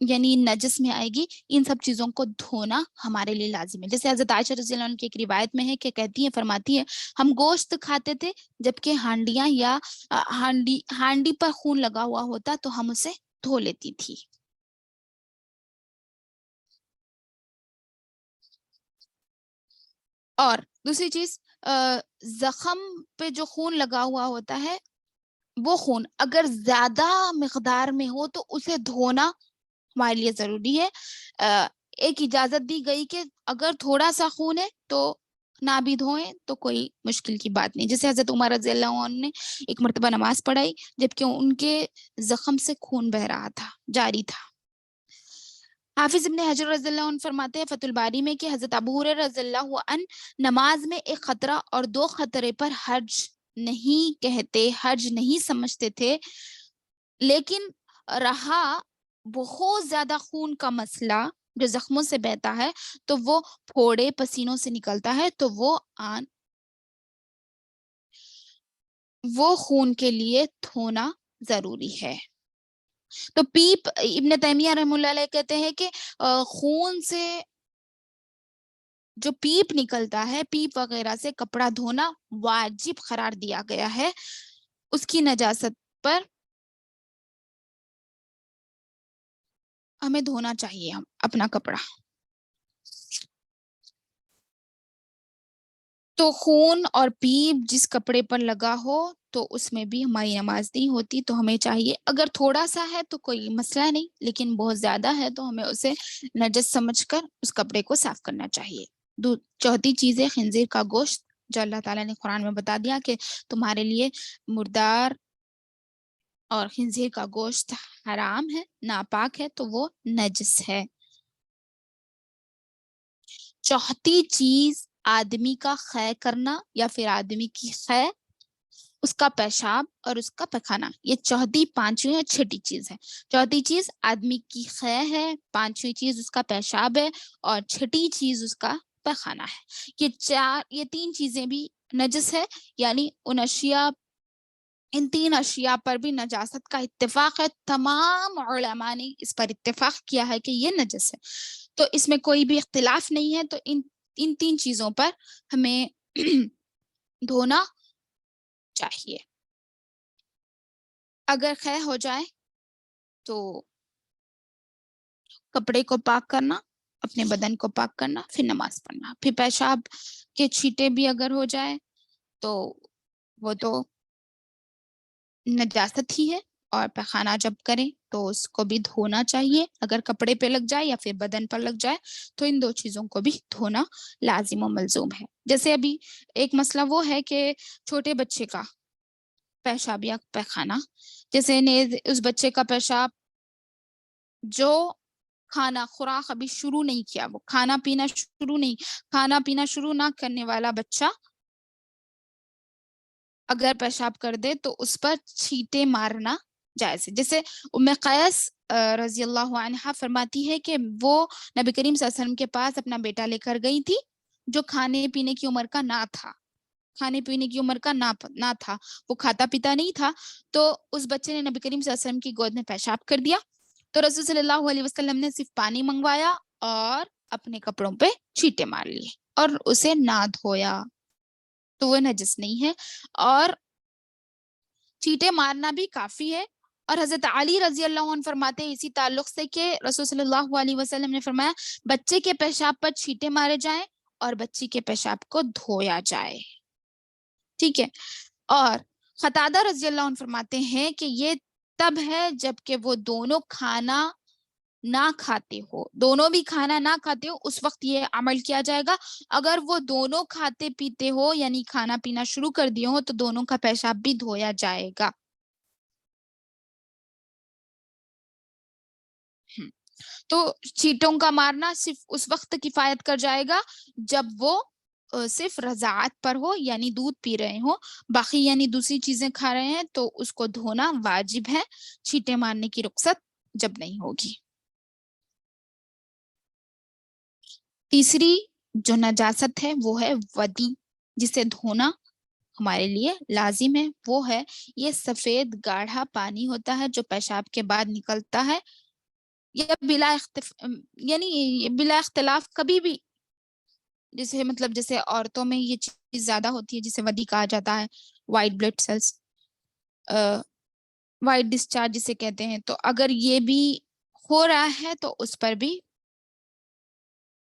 یعنی نجس میں آئے گی. ان سب چیزوں کو دھونا ہمارے لیے لازم ہے. جیسے حضرت عائشہ رضی اللہ عنہ کی ایک روایت میں ہے کہ کہتی ہیں, فرماتی ہے ہم گوشت کھاتے تھے جبکہ ہانڈیاں یا ہانڈی پر خون لگا ہوا ہوتا تو ہم اسے دھو لیتی تھی. اور دوسری چیز زخم پہ جو خون لگا ہوا ہوتا ہے وہ خون اگر زیادہ مقدار میں ہو تو اسے دھونا ہمارے لیے ضروری ہے. ایک اجازت دی گئی کہ اگر تھوڑا سا خون ہے تو نہ بھی دھوئیں تو کوئی مشکل کی بات نہیں. جیسے حضرت عمر رضی اللہ عنہ نے ایک مرتبہ نماز پڑھائی جبکہ ان کے زخم سے خون بہ رہا تھا, جاری تھا. حافظ ابن حجر رضی اللہ عنہ فرماتے ہیں فتح الباری میں کہ حضرت ابو ہریرہ رضی اللہ عنہ نماز میں ایک خطرہ اور 2 خطرے پر حرج نہیں کہتے, حرج نہیں سمجھتے تھے, لیکن رہا بہت زیادہ خون کا مسئلہ جو زخموں سے بہتا ہے تو وہ پھوڑے پسینوں سے نکلتا ہے تو وہ خون کے لیے دھونا ضروری ہے. تو پیپ ابن تیمیہ رحمہ اللہ علیہ کہتے ہیں کہ خون سے جو پیپ نکلتا ہے, پیپ وغیرہ سے کپڑا دھونا واجب قرار دیا گیا ہے. اس کی نجاست پر ہمیں دھونا چاہیے اپنا کپڑا. تو خون اور پیپ جس کپڑے پر لگا ہو تو اس میں بھی ہماری نماز نہیں ہوتی. تو ہمیں چاہیے اگر تھوڑا سا ہے تو کوئی مسئلہ نہیں, لیکن بہت زیادہ ہے تو ہمیں اسے نجس سمجھ کر اس کپڑے کو صاف کرنا چاہیے. چوتھی چیز ہے خنزیر کا گوشت, جو اللہ تعالیٰ نے قرآن میں بتا دیا کہ تمہارے لیے مردار اور خنزیر کا گوشت حرام ہے, ناپاک ہے, تو وہ نجس ہے. چوتھی چیز آدمی کا خے کرنا یا پھر آدمی کی خے, اس کا پیشاب اور اس کا پخانہ. یہ چوتھی, پانچویں اور چھٹی چیز ہے. چوتھی چیز آدمی کی خے ہے, پانچویں چیز اس کا پیشاب ہے, اور چھٹی چیز اس کا پخانہ ہے. یہ 3 چیزیں بھی نجس ہے. یعنی ان 3 اشیاء پر بھی نجاست کا اتفاق ہے. تمام علماء نے اس پر اتفاق کیا ہے کہ یہ نجس ہے, تو اس میں کوئی بھی اختلاف نہیں ہے. تو ان 3 چیزوں پر ہمیں دھونا چاہیے. اگر خے ہو جائے تو کپڑے کو پاک کرنا, اپنے بدن کو پاک کرنا, پھر نماز پڑھنا. پھر پیشاب کے چھینٹے بھی اگر ہو جائے تو وہ تو نجاست ہی ہے, اور پخانہ جب کریں تو اس کو بھی دھونا چاہیے. اگر کپڑے پہ لگ جائے یا پھر بدن پر لگ جائے تو ان 2 چیزوں کو بھی دھونا لازم و ملزوم ہے. جیسے ابھی ایک مسئلہ وہ ہے کہ چھوٹے بچے کا پیشاب یا پخانہ, جیسے اس بچے کا پیشاب جو کھانا خوراک ابھی شروع نہیں کیا، وہ کھانا پینا شروع نہ کرنے والا بچہ اگر پیشاب کر دے تو اس پر چھینٹے مارنا جائز ہے. جیسے ام قیس رضی اللہ عنہا فرماتی ہے کہ وہ نبی کریم صلی اللہ علیہ وسلم کے پاس اپنا بیٹا لے کر گئی تھی جو کھانے پینے کی عمر کا نہ تھا، وہ کھاتا پیتا نہیں تھا. تو اس بچے نے نبی کریم صلی اللہ علیہ وسلم کی گود میں پیشاب کر دیا تو رسول صلی اللہ علیہ وسلم نے صرف پانی منگوایا اور اپنے کپڑوں پہ چھینٹے مار لیے اور اسے نہ دھویا، تو وہ نجس نہیں ہے. اور چیٹے مارنا بھی کافی ہے. اور حضرت علی رضی اللہ عنہ فرماتے ہیں اسی تعلق سے کہ رسول صلی اللہ علیہ وسلم نے فرمایا بچے کے پیشاب پر چھینٹے مارے جائیں اور بچی کے پیشاب کو دھویا جائے. ٹھیک ہے. اور قتادہ رضی اللہ عنہ فرماتے ہیں کہ یہ تب ہے جب کہ وہ دونوں بھی کھانا نہ کھاتے ہو، اس وقت یہ عمل کیا جائے گا. اگر وہ دونوں کھاتے پیتے ہو یعنی کھانا پینا شروع کر دیے ہو تو دونوں کا پیشاب بھی دھویا جائے گا. تو چیٹوں کا مارنا صرف اس وقت کفایت کر جائے گا جب وہ صرف رضاعت پر ہو یعنی دودھ پی رہے ہو، باقی یعنی دوسری چیزیں کھا رہے ہیں تو اس کو دھونا واجب ہے، چھینٹے مارنے کی رخصت جب نہیں ہوگی. تیسری جو نجاست ہے وہ ہے ودی، جسے دھونا ہمارے لیے لازم ہے. وہ ہے یہ سفید گاڑھا پانی ہوتا ہے جو پیشاب کے بعد نکلتا ہے یا بلا اختلاف کبھی بھی، جیسے عورتوں میں یہ چیز زیادہ ہوتی ہے جسے ودی کہا جاتا ہے، white blood cells, white discharge جسے کہتے ہیں. تو اگر یہ بھی ہو رہا ہے تو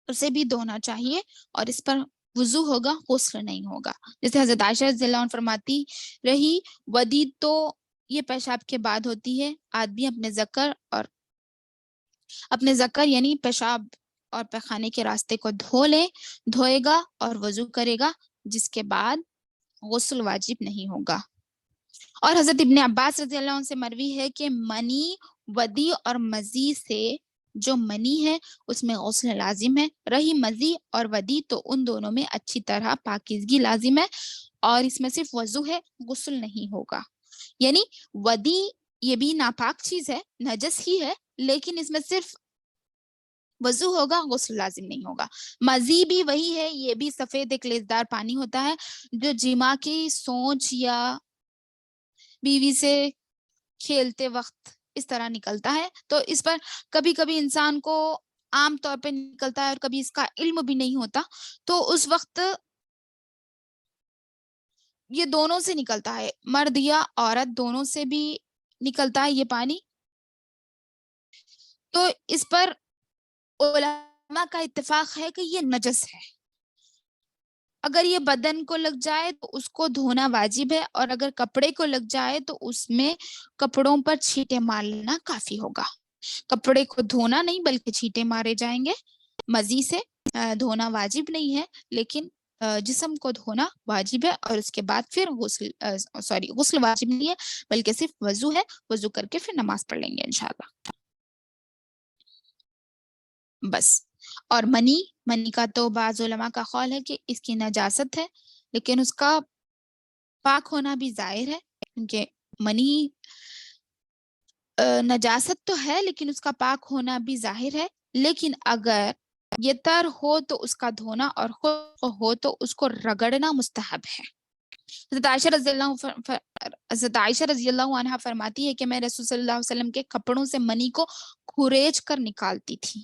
اسے بھی دھونا چاہیے اور اس پر وضو ہوگا، غسل نہیں ہوگا. جیسے حضرت عائشہ رضی اللہ عنہ فرماتی رہی ودی تو یہ پیشاب کے بعد ہوتی ہے، آدمی اپنے ذکر یعنی پیشاب اور پیخانے کے راستے کو دھوئے گا اور وضو کرے گا، جس کے بعد غسل واجب نہیں ہوگا. اور حضرت ابن عباس رضی اللہ عنہ سے مروی ہے کہ منی، ودی اور مزی سے جو منی ہے اس میں غسل لازم ہے. رہی مزی اور ودی تو ان دونوں میں اچھی طرح پاکیزگی لازم ہے اور اس میں صرف وضو ہے، غسل نہیں ہوگا. یعنی ودی یہ بھی ناپاک چیز ہے، نجس ہی ہے، لیکن اس میں صرف وضو ہوگا، غسل لازم نہیں ہوگا. مزی بھی وہی ہے، یہ بھی سفید ایک لیسدار پانی ہوتا ہے جو جماع کی سوچ یا بیوی سے کھیلتے وقت اس طرح نکلتا ہے. تو اس پر کبھی کبھی انسان کو عام طور پہ نکلتا ہے اور کبھی اس کا علم بھی نہیں ہوتا، تو اس وقت یہ دونوں سے نکلتا ہے، مرد یا عورت دونوں سے بھی نکلتا ہے یہ پانی. تو اس پر علماء کا اتفاق ہے کہ یہ نجس ہے. اگر یہ بدن کو لگ جائے تو اس کو دھونا واجب ہے اور اگر کپڑے کو لگ جائے تو اس میں کپڑوں پر چھینٹے مار لینا کافی ہوگا. کپڑے کو دھونا نہیں بلکہ چھینٹے مارے جائیں گے. مزی سے دھونا واجب نہیں ہے لیکن جسم کو دھونا واجب ہے اور اس کے بعد پھر غسل واجب نہیں ہے بلکہ صرف وضو ہے، وضو کر کے پھر نماز پڑھ لیں گے انشاءاللہ. بس. اور منی کا تو بعض علماء کا قول ہے کہ اس کی نجاست ہے لیکن اس کا پاک ہونا بھی ظاہر ہے، کیونکہ منی نجاست تو ہے لیکن اس کا پاک ہونا بھی ظاہر ہے. لیکن اگر یہ تر ہو تو اس کا دھونا اور خشک ہو تو اس کو رگڑنا مستحب ہے. حضرت عائشہ رضی اللہ عنہ فرماتی ہے کہ میں رسول صلی اللہ علیہ وسلم کے کپڑوں سے منی کو کھریچ کر نکالتی تھی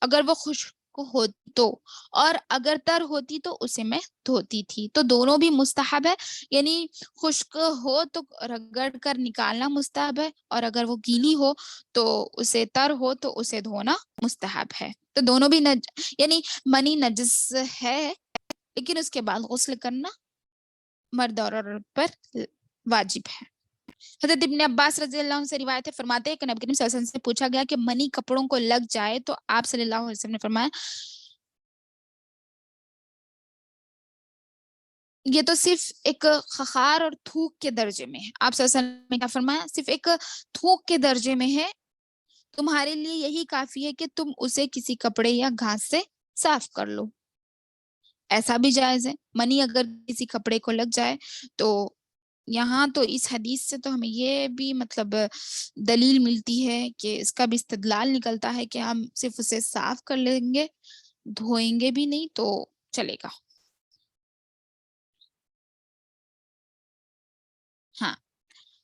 اگر وہ خشک ہو تو، اور اگر تر ہوتی تو اسے میں دھوتی تھی. تو دونوں بھی مستحب ہے، یعنی خشک ہو تو رگڑ کر نکالنا مستحب ہے اور اگر وہ گیلی ہو تو اسے تر ہو تو اسے دھونا مستحب ہے. تو دونوں بھی یعنی منی نجس ہے لیکن اس کے بعد غسل کرنا مرد اور عورت پر واجب ہے. حضرت ابن عباس رضی اللہ عنہ سے روایت ہے، فرماتے ہیں کہ نبی کریم صلی اللہ علیہ وسلم سے پوچھا گیا کہ منی کپڑوں کو لگ جائے تو آپ صلی اللہ علیہ وسلم نے فرمایا یہ تو صرف ایک خخار اور تھوک کے درجے میں ہے. آپ صلی اللہ علیہ وسلم نے کیا فرمایا؟ صرف ایک تھوک کے درجے میں ہے تمہارے لیے یہی کافی ہے کہ تم اسے کسی کپڑے یا گھاس سے صاف کر لو. ایسا بھی جائز ہے. منی اگر کسی کپڑے کو لگ جائے تو یہاں تو اس حدیث سے تو ہمیں یہ بھی مطلب دلیل ملتی ہے کہ اس کا بھی استدلال نکلتا ہے کہ ہم صرف اسے صاف کر لیں گے, دھوئیں گے بھی نہیں تو چلے گا. ہاں,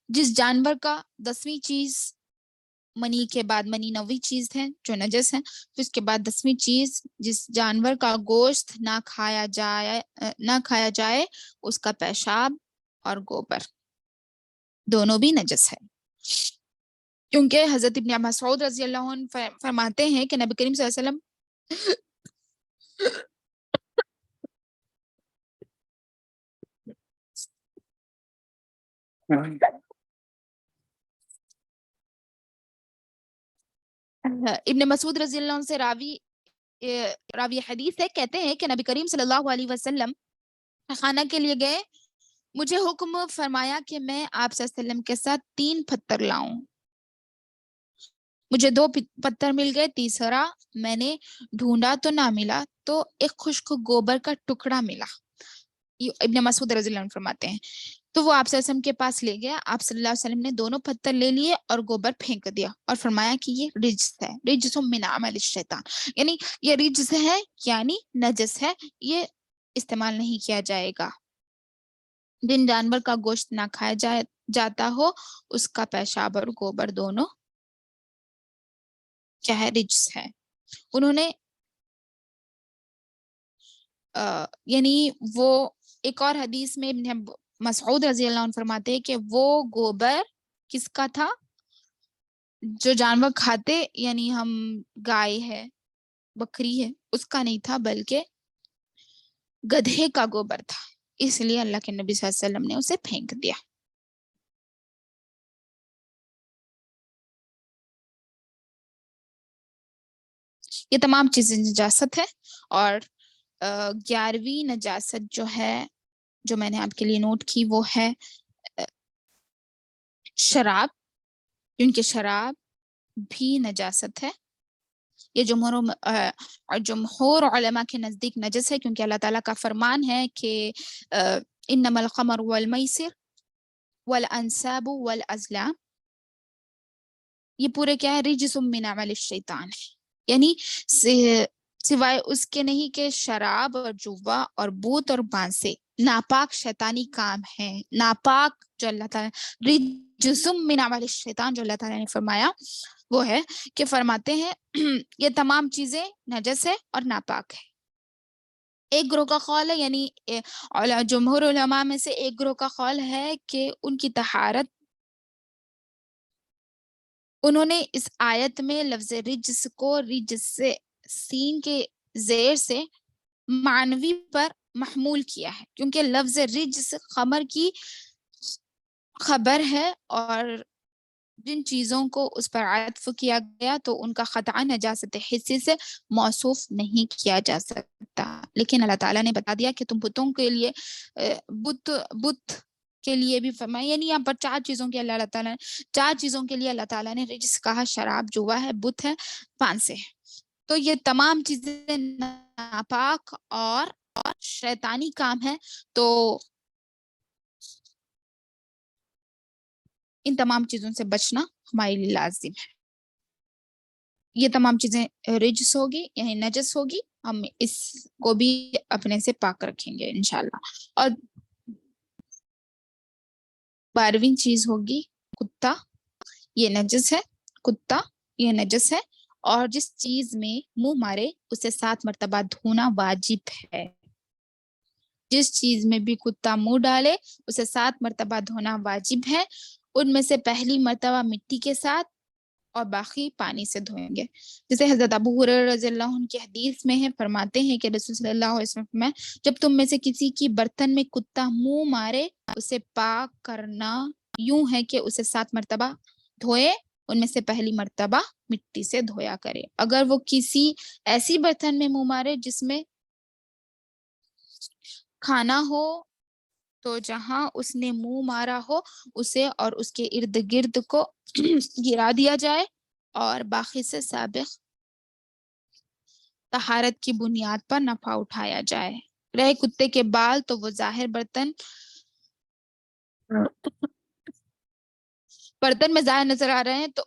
جس جانور کا 10ویں چیز منی کے بعد منی 9ویں چیز ہے جو نجس ہے, پھر اس کے بعد 10ویں چیز جس جانور کا گوشت نہ کھایا جائے اس کا پیشاب اور گوبر دونوں بھی نجس ہے. کیونکہ حضرت ابن مسعود رضی اللہ عنہ فرماتے ہیں کہ نبی کریم صلی اللہ علیہ وسلم ابن مسعود رضی اللہ عنہ سے راوی حدیث ہے, کہتے ہیں کہ نبی کریم صلی اللہ علیہ وسلم خانہ کے لیے گئے, مجھے حکم فرمایا کہ میں آپ صلی اللہ علیہ وسلم کے ساتھ 3 پتھر لاؤں. مجھے 2 پتھر مل گئے, تیسرا میں نے ڈھونڈا تو نہ ملا تو ایک خشک گوبر کا ٹکڑا ملا. ابن مسعود رضی اللہ عنہ فرماتے ہیں تو وہ آپ صلی اللہ علیہ وسلم کے پاس لے گیا. آپ صلی اللہ علیہ وسلم نے دونوں پتھر لے لیے اور گوبر پھینک دیا اور فرمایا کہ یہ رجس ہے, رجس من عمل الشیطان, یعنی یہ رجس ہے یعنی نجس ہے, یہ استعمال نہیں کیا جائے گا. جن جانور کا گوشت نہ کھایا جاتا ہو اس کا پیشاب اور گوبر دونوں کیا ہے, رجس ہے. انہوں نے یعنی وہ ایک اور حدیث میں ابن مسعود رضی اللہ عنہ فرماتے ہیں کہ وہ گوبر کس کا تھا, جو جانور کھاتے یعنی ہم گائے ہے بکری ہے اس کا نہیں تھا بلکہ گدھے کا گوبر تھا, اس لیے اللہ کے نبی صلی اللہ علیہ وسلم نے اسے پھینک دیا. یہ تمام چیزیں نجاست ہے. اور 11ویں نجاست جو ہے جو میں نے آپ کے لیے نوٹ کی وہ ہے شراب, کیونکہ شراب بھی نجاست ہے. یہ جمہور علماء کے نزدیک نجس ہے کیونکہ اللہ تعالیٰ کا فرمان ہے کہ انما الخمر والمیسر والانساب والازلام, یہ پورے کیا ہے, رجس من عمل الشیطان ہے. یعنی سوائے اس کے نہیں کہ شراب اور جوا اور بوت اور بانسے ناپاک شیطانی کام ہے. ناپاک جو اللہ تعالیٰ رجس من عمل الشیطان جو اللہ تعالیٰ نے فرمایا وہ ہے کہ فرماتے ہیں یہ تمام چیزیں نجس ہے اور ناپاک ہے. ایک گروہ کا قول ہے, یعنی جمہور علماء میں سے ایک گروہ کا قول ہے کہ ان کی طہارت, انہوں نے اس آیت میں لفظ رجس کو رجس سے سین کے زیر سے معنوی پر محمول کیا ہے, کیونکہ لفظ رجس خمر کی خبر ہے اور جن چیزوں کو اس پر عطف کیا گیا تو ان کا قطعا نجاست حسی سے موصوف نہیں کیا جا سکتا. لیکن اللہ تعالیٰ نے بتا دیا کہ تم بتوں کے لیے بت کے لیے بھی فرمایا, یعنی یہاں پر 4 چیزوں کے لیے اللہ تعالیٰ نے رجس کہا, شراب جوا ہے, بت ہے, پانسے ہے. تو یہ تمام چیزیں ناپاک اور شیطانی کام ہے, تو ان تمام چیزوں سے بچنا ہمارے لیے لازم ہے. یہ تمام چیزیں رجس ہوگی یعنی نجس ہوگی, ہم اس کو بھی اپنے سے پاک رکھیں گے انشاءاللہ. اور 12ویں چیز ہوگی کتا, یہ نجس ہے, کتا یہ نجس ہے, اور جس چیز میں منہ مارے اسے 7 مرتبہ دھونا واجب ہے. جس چیز میں بھی کتا منہ ڈالے اسے 7 مرتبہ دھونا واجب ہے. ان میں سے پہلی مرتبہ مٹی کے ساتھ اور باقی پانی سے دھوئیں گے. جیسے حضرت ابو ہریرہ رضی اللہ عنہ کی حدیث میں ہے, فرماتے ہیں کہ رسول صلی اللہ علیہ وسلم میں جب تم میں سے کسی کی برتن میں کتا منہ مارے اسے پاک کرنا یوں ہے کہ اسے 7 مرتبہ دھوئے, ان میں سے پہلی مرتبہ مٹی سے دھویا کرے. اگر وہ کسی ایسی برتن میں منہ مارے جس میں کھانا ہو تو جہاں اس نے منہ مارا ہو اسے اور اس کے ارد گرد کو گرا دیا جائے, اور باقی سے سابق طہارت کی بنیاد پر نفع اٹھایا جائے. رہے کتے کے بال تو وہ ظاہر برتن میں ظاہر نظر آ رہے ہیں تو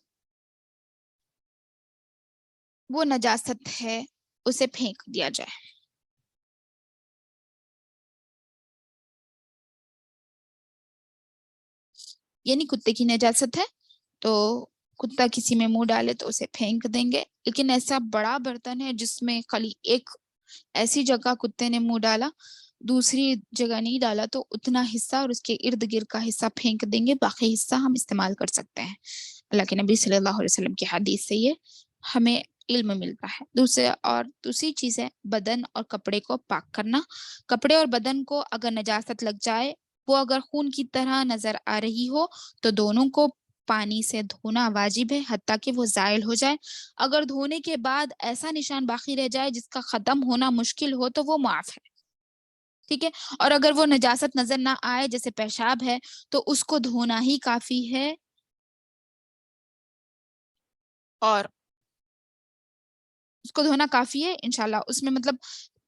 وہ نجاست ہے, اسے پھینک دیا جائے. یعنی کتے کی نجاست ہے تو کتا کسی میں منہ ڈالے تو اسے پھینک دیں گے. لیکن ایسا بڑا برتن ہے جس میں خالی ایک ایسی جگہ کتے نے منہ ڈالا, دوسری جگہ نہیں ڈالا, تو اتنا حصہ اور اس کے ارد گرد کا حصہ پھینک دیں گے, باقی حصہ ہم استعمال کر سکتے ہیں. اللہ کے نبی صلی اللہ علیہ وسلم کی حدیث سے یہ ہمیں علم ملتا ہے. دوسری چیز ہے بدن اور کپڑے کو پاک کرنا. کپڑے اور بدن کو اگر نجاست لگ جائے, وہ اگر خون کی طرح نظر آ رہی ہو, تو دونوں کو پانی سے دھونا واجب ہے حتیٰ کہ وہ زائل ہو جائے. اگر دھونے کے بعد ایسا نشان باقی رہ جائے جس کا ختم ہونا مشکل ہو تو وہ معاف ہے. ٹھیک ہے. اور اگر وہ نجاست نظر نہ آئے جیسے پیشاب ہے تو اس کو دھونا ہی کافی ہے, اور اس کو دھونا کافی ہے انشاءاللہ, اس میں مطلب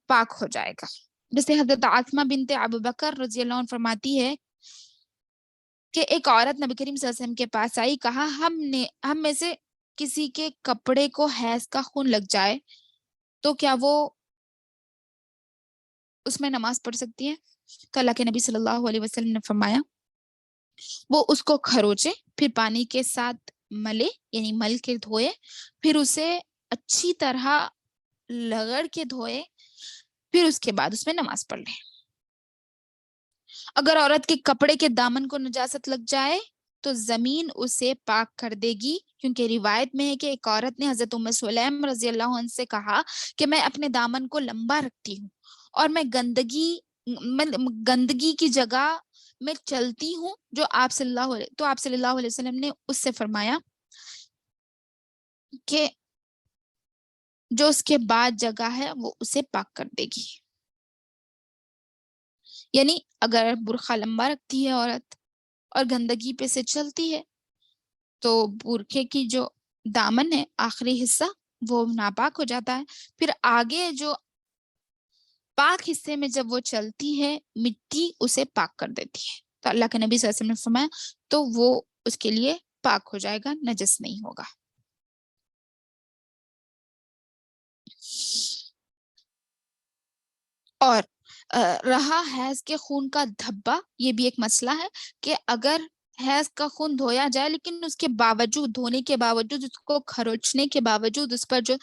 پاک ہو جائے گا. جیسے حضرت عاصمہ بنت ابوبکر رضی اللہ عنہ فرماتی ہے کہ ایک عورت نبی کریم صلی اللہ علیہ وسلم کے پاس آئی, کہا ہم میں سے کسی کے کپڑے کو حیض کا خون لگ جائے تو کیا وہ اس میں نماز پڑھ سکتی ہے؟ تو اللہ کے نبی صلی اللہ علیہ وسلم نے فرمایا وہ اس کو کھروچے, پھر پانی کے ساتھ ملے, یعنی مل کے دھوئے, پھر اسے اچھی طرح لگڑ کے دھوئے, پھر اس کے بعد اس میں نماز پڑھ لے. اگر عورت کے کپڑے کے دامن کو نجاست لگ جائے تو زمین اسے پاک کر دے گی, کیونکہ روایت میں ہے کہ ایک عورت نے حضرت ام سلیم رضی اللہ عنہ سے کہا کہ میں اپنے دامن کو لمبا رکھتی ہوں اور میں گندگی کی جگہ میں چلتی ہوں, جو آپ صلی اللہ علیہ وسلم نے اس سے فرمایا کہ جو اس کے بعد جگہ ہے وہ اسے پاک کر دے گی. یعنی اگر برقع لمبا رکھتی ہے عورت اور گندگی پہ سے چلتی ہے تو برقعے کی جو دامن ہے آخری حصہ وہ ناپاک ہو جاتا ہے. پھر آگے جو پاک حصے میں جب وہ چلتی ہے مٹی اسے پاک کر دیتی ہے. تو اللہ کے نبی صلی اللہ علیہ وسلم نے فرمایا تو وہ اس کے لیے پاک ہو جائے گا, نجس نہیں ہوگا. اور رہا حیض کے خون کا دھبا, یہ بھی ایک مسئلہ ہے کہ اگر حیض کا خون دھویا جائے لیکن اس کے باوجود, دھونے کے باوجود, اس کو کھروچنے کے باوجود اس پر جو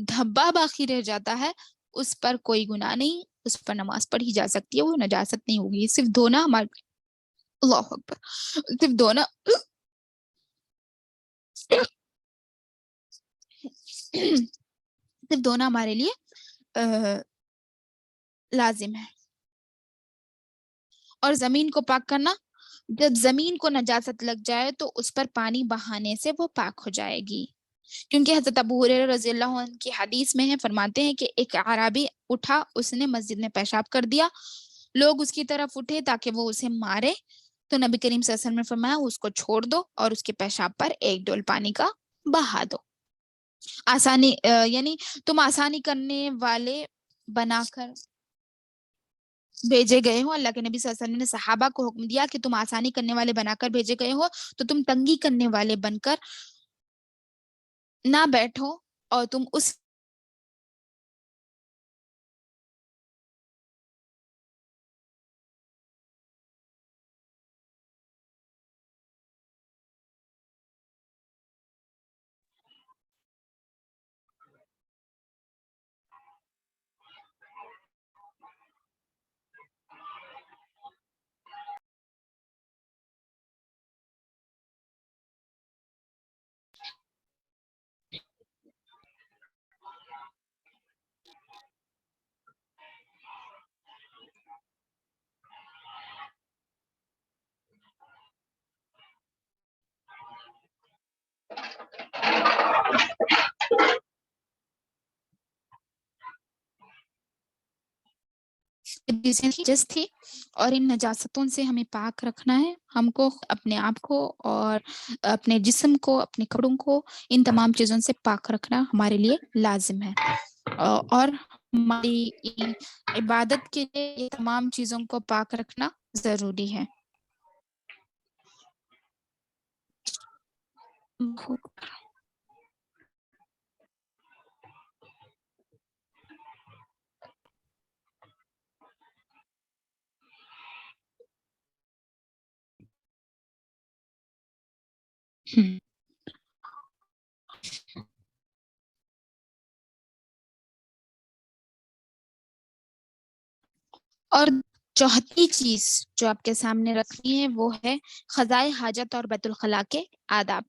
دھبا باقی رہ جاتا ہے اس پر کوئی گناہ نہیں, اس پر نماز پڑھی جا سکتی ہے, وہ نجاست نہیں ہوگی. صرف دھونا ہمارے اللہ اکبر, صرف دھونا صرف دھونا ہمارے لیے لازم ہے. اور زمین کو پاک کرنا, جب زمین کو نجاست لگ جائے تو اس پر پانی بہانے سے وہ پاک ہو جائے گی, کیونکہ حضرت ابو ہریرہ رضی اللہ عنہ کی حدیث میں ہے, فرماتے ہیں کہ ایک اعرابی اٹھا, اس نے مسجد میں پیشاب کر دیا, لوگ اس کی طرف اٹھے تاکہ وہ اسے مارے, تو نبی کریم صلی اللہ علیہ وسلم نے فرمایا اس کو چھوڑ دو اور اس کے پیشاب پر ایک ڈول پانی کا بہا دو. آسانی یعنی تم آسانی کرنے والے بنا کر بھیجے گئے ہو. اللہ کے نبی صلی اللہ علیہ وسلم نے صحابہ کو حکم دیا کہ تم آسانی کرنے والے بنا کر بھیجے گئے ہو, تو تم تنگی کرنے والے بن کر نہ بیٹھو, اور تم اس نجس تھی اور ان نجاستوں سے ہمیں پاک رکھنا ہے، ہم کو اپنے آپ کو اور اپنے جسم کو، اپنے کپڑوں کو، ان تمام چیزوں سے پاک رکھنا ہمارے لیے لازم ہے، اور ہماری عبادت کے لیے یہ تمام چیزوں کو پاک رکھنا ضروری ہے۔ اور چوتھی چیز جو آپ کے سامنے رکھنی ہے وہ ہے قضائے حاجت اور بیت الخلاء کے آداب۔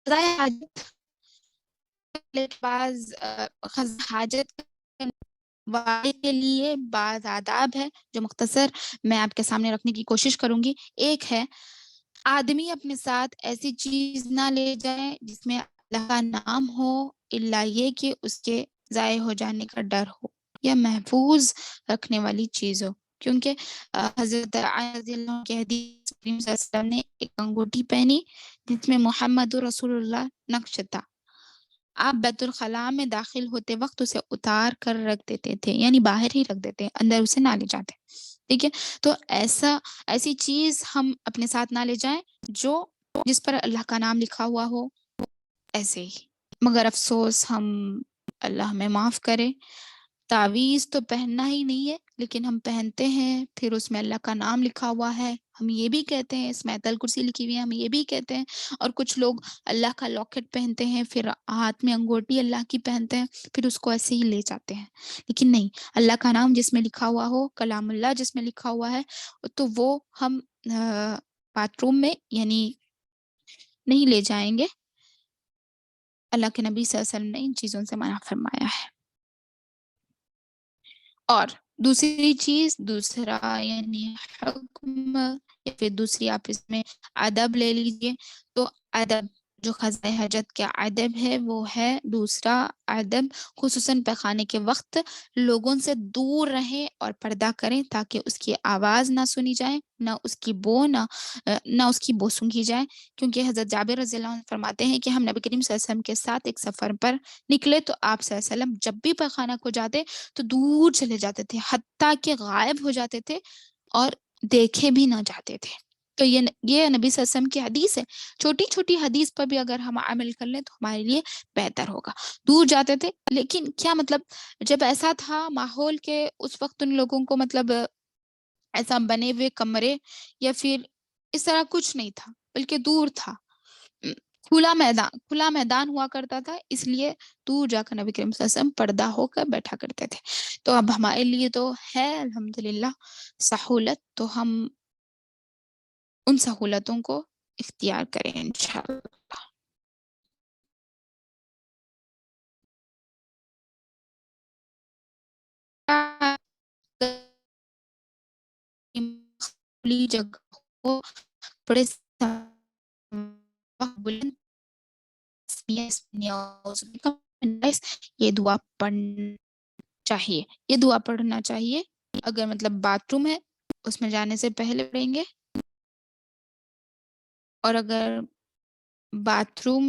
قضائے حاجت بعض حاجت والے کے لیے بعض آداب ہے جو مختصر میں آپ کے سامنے رکھنے کی کوشش کروں گی۔ ایک ہے، آدمی اپنے ساتھ ایسی چیز نہ لے جائے جس میں اللہ کا نام ہو، الا یہ کہ اس کے ضائع ہو جانے کا ڈر ہو یا محفوظ رکھنے والی چیز ہو، کیونکہ حضرت عائشہ رضی اللہ عنہا کی حدیث کریم صلی اللہ علیہ وسلم نے ایک انگوٹھی پہنی جس میں محمد رسول اللہ نقش تھا، آپ بیت الخلاء میں داخل ہوتے وقت اسے اتار کر رکھ دیتے تھے، یعنی باہر ہی رکھ دیتے، اندر اسے نہ لے جاتے، ٹھیک ہے۔ تو ایسی چیز ہم اپنے ساتھ نہ لے جائیں جس پر اللہ کا نام لکھا ہوا ہو، ایسے ہی۔ مگر افسوس، اللہ ہمیں معاف کرے، تعویذ تو پہننا ہی نہیں ہے لیکن ہم پہنتے ہیں، پھر اس میں اللہ کا نام لکھا ہوا ہے، ہم یہ بھی کہتے ہیں، اس میں آیت الکرسی لکھی ہوئی ہے، ہم یہ بھی کہتے ہیں، اور کچھ لوگ اللہ کا لاکٹ پہنتے ہیں، پھر ہاتھ میں انگوٹی اللہ کی پہنتے ہیں، پھر اس کو ایسے ہی لے جاتے ہیں، لیکن نہیں، اللہ کا نام جس میں لکھا ہوا ہو، کلام اللہ جس میں لکھا ہوا ہے، تو وہ ہم باتھ روم میں یعنی نہیں لے جائیں گے۔ اللہ کے نبی صلی اللہ علیہ وسلم نے ان چیزوں سے منع فرمایا ہے۔ اور دوسری چیز، دوسرا یعنی حکم یا پھر دوسری آپ اس میں ادب لے لیجئے، تو ادب جو قضائے حاجت کا ادب ہے وہ ہے دوسرا ادب، خصوصاً پخانے کے وقت لوگوں سے دور رہیں اور پردہ کریں تاکہ اس کی آواز نہ سنی جائے، نہ اس کی بو سنگھی جائے، کیونکہ حضرت جابر رضی اللہ عنہ فرماتے ہیں کہ ہم نبی کریم صلی اللہ علیہ وسلم کے ساتھ ایک سفر پر نکلے تو آپ صلی اللہ علیہ وسلم جب بھی پخانہ کو جاتے تو دور چلے جاتے تھے، حتیٰ کہ غائب ہو جاتے تھے اور دیکھے بھی نہ جاتے تھے۔ تو یہ نبی صلی اللہ علیہ وسلم کی حدیث ہے، چھوٹی چھوٹی حدیث پر بھی اگر ہم عمل کر لیں تو ہمارے لیے بہتر ہوگا۔ دور جاتے تھے، لیکن کیا مطلب جب ایسا تھا ماحول کے اس وقت ان لوگوں کو مطلب ایسا بنے ہوئے کمرے یا پھر اس طرح کچھ نہیں تھا، بلکہ دور تھا، کھلا میدان ہوا کرتا تھا، اس لیے دور جا کر نبی کریم صلی اللہ علیہ وسلم پردہ ہو کر بیٹھا کرتے تھے۔ تو اب ہمارے لیے تو ہے الحمدللہ سہولت، تو ہم ان سہولتوں کو اختیار کریں انشاءاللہ۔ کھلی جگہ ہو، بڑے بلند یہ دعا پڑھنا چاہیے، یہ دعا پڑھنا چاہیے۔ اگر مطلب باتھ روم ہے اس میں جانے سے پہلے پڑھیں گے، اور اگر باتھ روم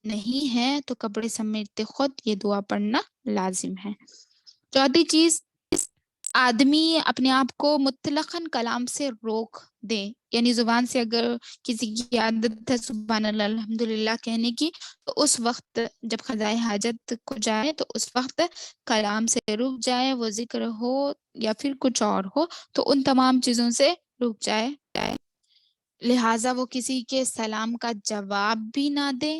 نہیں ہے تو کپڑے سمیٹتے خود یہ دعا پڑھنا لازم ہے۔ چوتھی چیز، آدمی اپنے آپ کو مطلقاً کلام سے روک دے، یعنی زبان سے اگر کسی کی عادت ہے سبحان اللہ الحمدللہ کہنے کی، تو اس وقت جب قضائے حاجت کو جائے تو اس وقت کلام سے رک جائے، وہ ذکر ہو یا پھر کچھ اور ہو تو ان تمام چیزوں سے رک جائے، لہٰذا وہ کسی کے سلام کا جواب بھی نہ دے،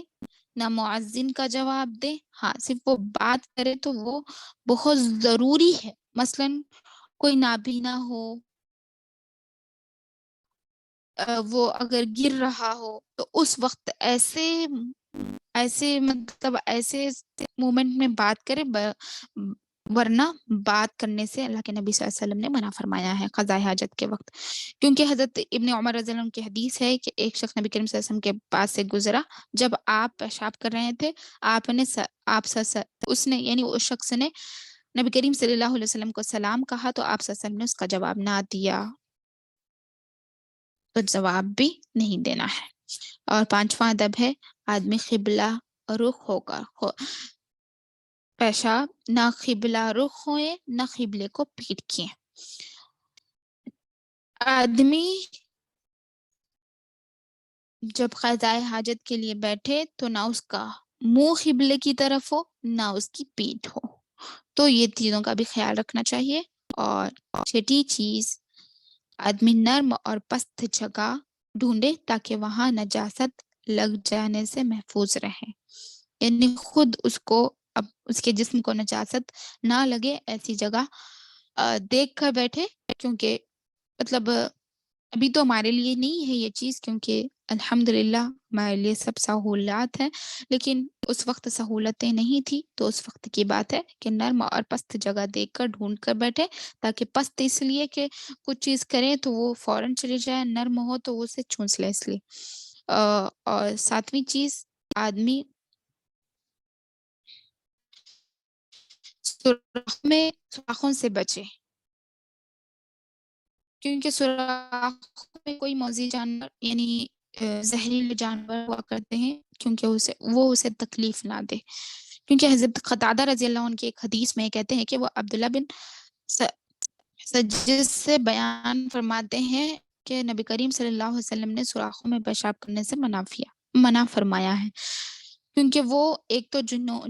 نہ مؤذن کا جواب دے، ہاں صرف وہ بات کرے تو وہ بہت ضروری ہے، مثلاً کوئی نابینا ہو، وہ اگر گر رہا ہو تو اس وقت ایسے مطلب ایسے مومنٹ میں بات کرے، ورنہ بات کرنے سے اللہ کے نبی صلی اللہ علیہ وسلم نے منع فرمایا ہے قضاء حاجت کے وقت، کیونکہ حضرت ابن عمر رضی اللہ عنہ کی حدیث ہے کہ ایک شخص نبی کریم صلی اللہ علیہ وسلم کے پاس سے گزرا، جب آپ پیشاب کر رہے تھے، اس نے یعنی اس شخص نے نبی کریم صلی اللہ علیہ وسلم کو سلام کہا تو آپ صلی اللہ علیہ وسلم نے اس کا جواب نہ دیا، تو جواب بھی نہیں دینا ہے۔ اور 5واں ادب ہے آدمی قبلہ رخ ہوگا، پیشاب نہ قبلہ رخ ہوئے نہ قبلے کو پیٹ کیے۔ آدمی جب قضائے حاجت کے لیے بیٹھے تو نہ اس کا منہ قبلے کی طرف ہو نہ اس کی پیٹھ ہو، تو یہ چیزوں کا بھی خیال رکھنا چاہیے۔ اور چھٹی چیز، آدمی نرم اور پست جگہ ڈھونڈے تاکہ وہاں نجاست لگ جانے سے محفوظ رہے، یعنی خود اس کو اب اس کے جسم کو نجاست نہ لگے ایسی جگہ دیکھ کر بیٹھے، کیونکہ مطلب ابھی تو ہمارے لیے نہیں ہے یہ چیز، کیونکہ الحمدللہ ہمارے لیے سب سہولات ہیں، لیکن اس وقت سہولتیں نہیں تھی، تو اس وقت کی بات ہے کہ نرم اور پست جگہ دیکھ کر ڈھونڈ کر بیٹھے، تاکہ پست اس لیے کہ کچھ چیز کریں تو وہ فوراً چلی جائے، نرم ہو تو وہ اسے چونس لے اس لیے۔ اور 7ویں چیز، آدمی سوراخوں سے بچے، کیونکہ سوراخوں میں کوئی موذی جانور یعنی زہریلے جانور ہوا کرتے ہیں، کیونکہ وہ اسے تکلیف نہ دے، کیونکہ حضرت قتادہ رضی اللہ عنہ کی ایک حدیث میں کہتے ہیں کہ وہ عبداللہ بن سجس سے بیان فرماتے ہیں کہ نبی کریم صلی اللہ علیہ وسلم نے سوراخوں میں پیشاب کرنے سے منع فرمایا ہے، کیونکہ وہ ایک تو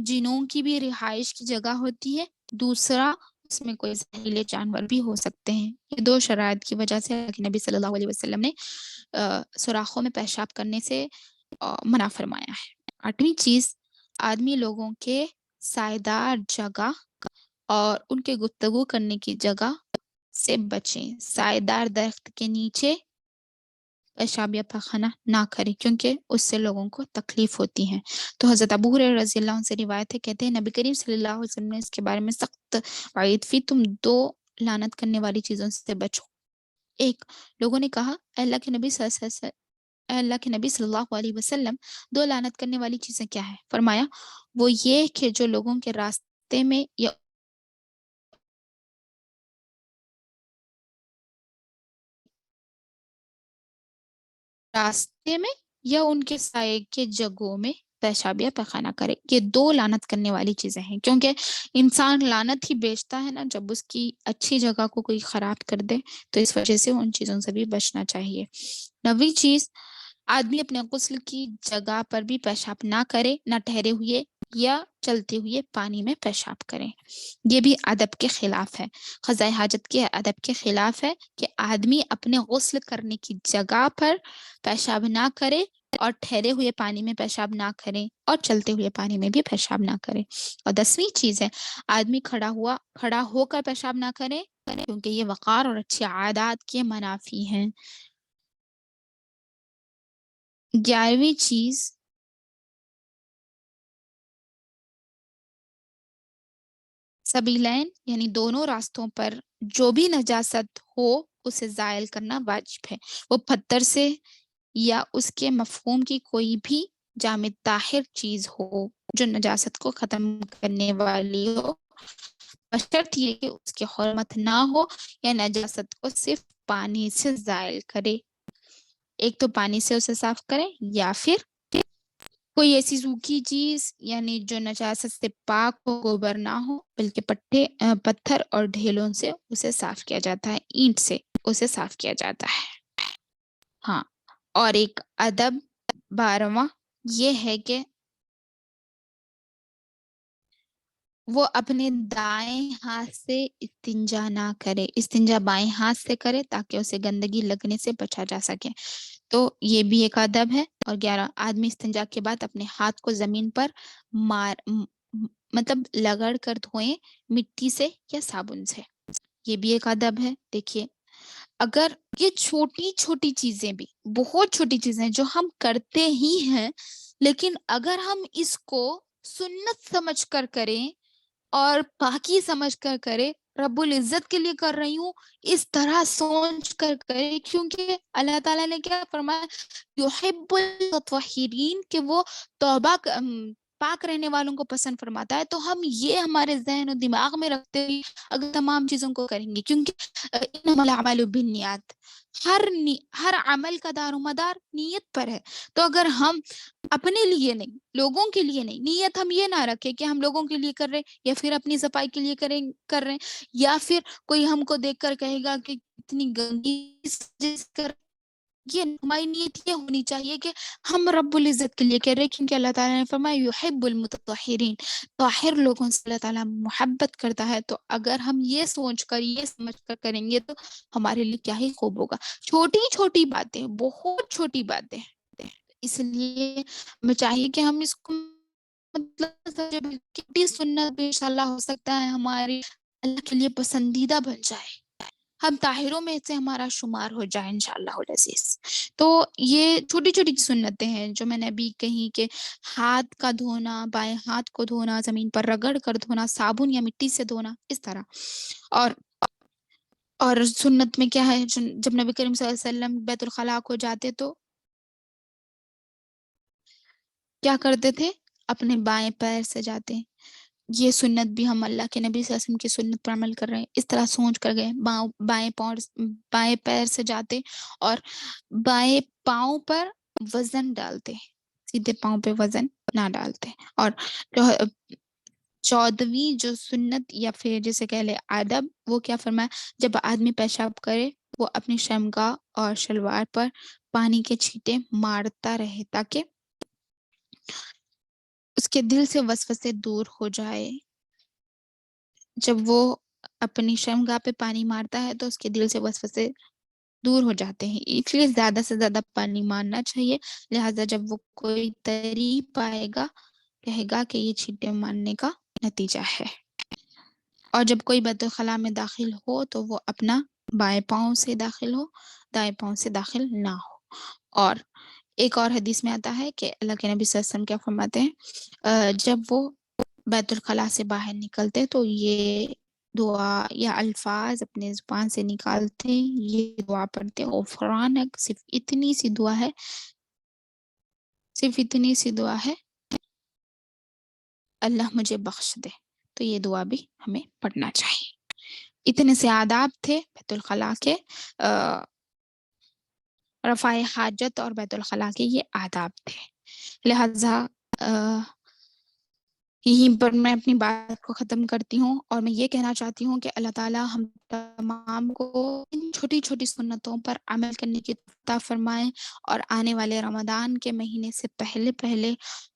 جنوں کی بھی رہائش کی جگہ ہوتی ہے، دوسرا اس میں کوئی زہریلے جانور بھی ہو سکتے ہیں۔ یہ 2 شرائط کی وجہ سے نبی صلی اللہ علیہ وسلم نے سوراخوں میں پیشاب کرنے سے منع فرمایا ہے۔ 8ویں چیز، آدمی لوگوں کے سائیدار جگہ اور ان کے گفتگو کرنے کی جگہ سے بچیں، سائیدار درخت کے نیچے پیشاب یا پخانہ نہ کریں، کیونکہ اس سے لوگوں کو تکلیف ہوتی ہے۔ تو حضرت ابو ہریرہ رضی اللہ عنہ سے روایت ہے، کہتے ہیں نبی کریم صلی اللہ علیہ وسلم نے اس کے بارے میں سخت وعید فی، تم 2 لعنت کرنے والی چیزوں سے بچو۔ ایک، لوگوں نے کہا اے اللہ کے نبی صلی اللہ علیہ وسلم 2 لعنت کرنے والی چیزیں کیا ہے؟ فرمایا وہ یہ کہ جو لوگوں کے راستے میں یا ان کے سائے کے جگہوں میں پیشاب یا پخانہ کرے، یہ 2 لعنت کرنے والی چیزیں ہیں، کیونکہ انسان لعنت ہی بیچتا ہے نا جب اس کی اچھی جگہ کو کوئی خراب کر دے، تو اس وجہ سے ان چیزوں سے بھی بچنا چاہیے۔ 9ویں چیز، آدمی اپنے غسل کی جگہ پر بھی پیشاب نہ کرے، نہ ٹھہرے ہوئے یا چلتے ہوئے پانی میں پیشاب کریں، یہ بھی ادب کے خلاف ہے، قضائے حاجت کے ادب کے خلاف ہے کہ آدمی اپنے غسل کرنے کی جگہ پر پیشاب نہ کرے اور ٹھہرے ہوئے پانی میں پیشاب نہ کرے اور چلتے ہوئے پانی میں بھی پیشاب نہ کرے۔ اور 10ویں چیز ہے، آدمی کھڑا ہو کر پیشاب نہ کرے، کیونکہ یہ وقار اور اچھی عادات کے منافی ہیں۔ 11ویں چیز، سبیلین یعنی دونوں راستوں پر جو بھی نجاست ہو اسے زائل کرنا واجب ہے، وہ پتھر سے یا اس کے مفہوم کی کوئی بھی جامد طاہر چیز ہو جو نجاست کو ختم کرنے والی ہو، بشرط یہ کہ اس کی حرمت نہ ہو یا نجاست کو صرف پانی سے زائل کرے، ایک تو پانی سے اسے صاف کرے یا پھر کوئی ایسی سوکھی چیز یعنی جو نجاست سے پاک ہو، گوبر نہ ہو بلکہ پتھر اور ڈھیلوں سے اسے صاف کیا جاتا ہے، اینٹ سے اسے صاف کیا جاتا ہے۔ ہاں، اور ایک ادب 12واں یہ ہے کہ وہ اپنے دائیں ہاتھ سے استنجا نہ کرے، استنجا بائیں ہاتھ سے کرے تاکہ اسے گندگی لگنے سے بچا جا سکے، تو یہ بھی ایک ادب ہے۔ اور 11، آدمی استنجا کے بعد اپنے ہاتھ کو زمین پر مطلب لگڑ کر دھوئیں، مٹی سے یا صابن سے، یہ بھی ایک ادب ہے۔ دیکھیے اگر یہ چھوٹی چھوٹی چیزیں بھی، بہت چھوٹی چیزیں جو ہم کرتے ہی ہیں، لیکن اگر ہم اس کو سنت سمجھ کر کریں اور پاکی سمجھ کر کرے، رب العزت کے لیے کر رہی ہوں اس طرح سوچ کر کرے، کیونکہ اللہ تعالیٰ نے کیا فرمایا، یحب المطہرین، کہ وہ توبہ پاک رہنے والوں کو پسند فرماتا ہے. تو ہم یہ ہمارے ذہن و دماغ میں رکھتے ہوئے اگر تمام چیزوں کو کریں گے، کیونکہ انما الاعمال بالنیات، ہر عمل کا دار و مدار نیت پر ہے. تو اگر ہم اپنے لیے نہیں، لوگوں کے لیے نہیں، نیت ہم یہ نہ رکھیں کہ ہم لوگوں کے لیے کر رہے یا پھر اپنی صفائی کے لیے کر رہے ہیں، یا پھر کوئی ہم کو دیکھ کر کہے گا کہ اتنی گندی کر، یہ ہماری نیت یہ ہونی چاہیے کہ ہم رب العزت کے لیے کہہ رہے ہیں، کیونکہ اللہ تعالیٰ نے فرمایا یحب المتطہرین، طاہر لوگوں سے اللہ تعالیٰ محبت کرتا ہے. تو اگر ہم یہ سوچ کر یہ سمجھ کر کریں گے تو ہمارے لیے کیا ہی خوب ہوگا. چھوٹی چھوٹی باتیں، بہت چھوٹی باتیں، اس لیے ہمیں چاہیے کہ ہم اس کو مطلب کتنی سنت بھی انشاءاللہ ہو سکتا ہے ہماری اللہ کے لیے پسندیدہ بن جائے، ہم طاہروں میں سے ہمارا شمار ہو جائے انشاءاللہ العزیز. تو یہ چھوٹی چھوٹی سنتیں ہیں جو میں نے ابھی کہی کہ ہاتھ کا دھونا، بائیں ہاتھ کو دھونا، زمین پر رگڑ کر دھونا، صابن یا مٹی سے دھونا، اس طرح. اور سنت میں کیا ہے، جب نبی کریم صلی اللہ علیہ وسلم بیت الخلاء کو جاتے تو کیا کرتے تھے، اپنے بائیں پیر سے جاتے. یہ سنت بھی ہم اللہ کے نبی صلی اللہ علیہ وسلم کی سنت پر عمل کر رہے ہیں. اس طرح سوچ کر گئے، بائیں پیر سے جاتے اور بائیں پاؤں پر وزن ڈالتے، سیدھے پاؤں پہ وزن نہ ڈالتے. اور 14ویں جو سنت یا پھر جسے کہہ لے ادب، وہ کیا فرمایا، جب آدمی پیشاب کرے وہ اپنی شرمگاہ اور شلوار پر پانی کے چھینٹے مارتا رہے تاکہ اس کے دل سے وسوسے دور ہو جائے. جب وہ اپنی شرمگاہ پہ پانی مارتا ہے تو اس کے دل سے وسوسے دور ہو جاتے ہیں، اس لیے زیادہ سے زیادہ پانی مارنا چاہیے. لہٰذا جب وہ کوئی طریق پائے گا کہے گا کہ یہ چھینٹے مارنے کا نتیجہ ہے. اور جب کوئی بیت الخلاء میں داخل ہو تو وہ اپنا بائیں پاؤں سے داخل ہو، دائیں پاؤں سے داخل نہ ہو. اور ایک اور حدیث میں آتا ہے کہ اللہ کے نبی صلی اللہ علیہ وسلم کیا فرماتے ہیں، جب وہ بیت الخلاء سے باہر نکلتے تو یہ دعا یا الفاظ اپنے زبان سے نکالتے، یہ دعا پڑھتے، غفرانک، صرف اتنی سی دعا ہے، اللہ مجھے بخش دے. تو یہ دعا بھی ہمیں پڑھنا چاہیے. اتنے سے آداب تھے بیت الخلاء کے، رفع حاجت اور بیت الخلاء کے یہ آداب تھے. لہٰذا یہیں پر میں اپنی بات کو ختم کرتی ہوں، اور میں یہ کہنا چاہتی ہوں کہ اللہ تعالیٰ ہم تمام کو ان چھوٹی چھوٹی سنتوں پر عمل کرنے کی توفیق عطا فرمائیں، اور آنے والے رمضان کے مہینے سے پہلے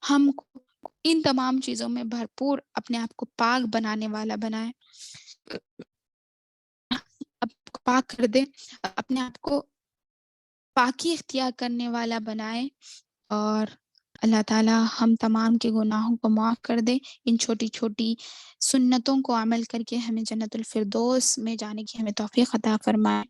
ہم کو ان تمام چیزوں میں بھرپور اپنے آپ کو پاک بنانے والا بنائے، پاک کر دے، اپنے آپ کو پاکی اختیار کرنے والا بنائے. اور اللہ تعالیٰ ہم تمام کے گناہوں کو معاف کر دے، ان چھوٹی چھوٹی سنتوں کو عمل کر کے ہمیں جنت الفردوس میں جانے کی ہمیں توفیق عطا فرمائے،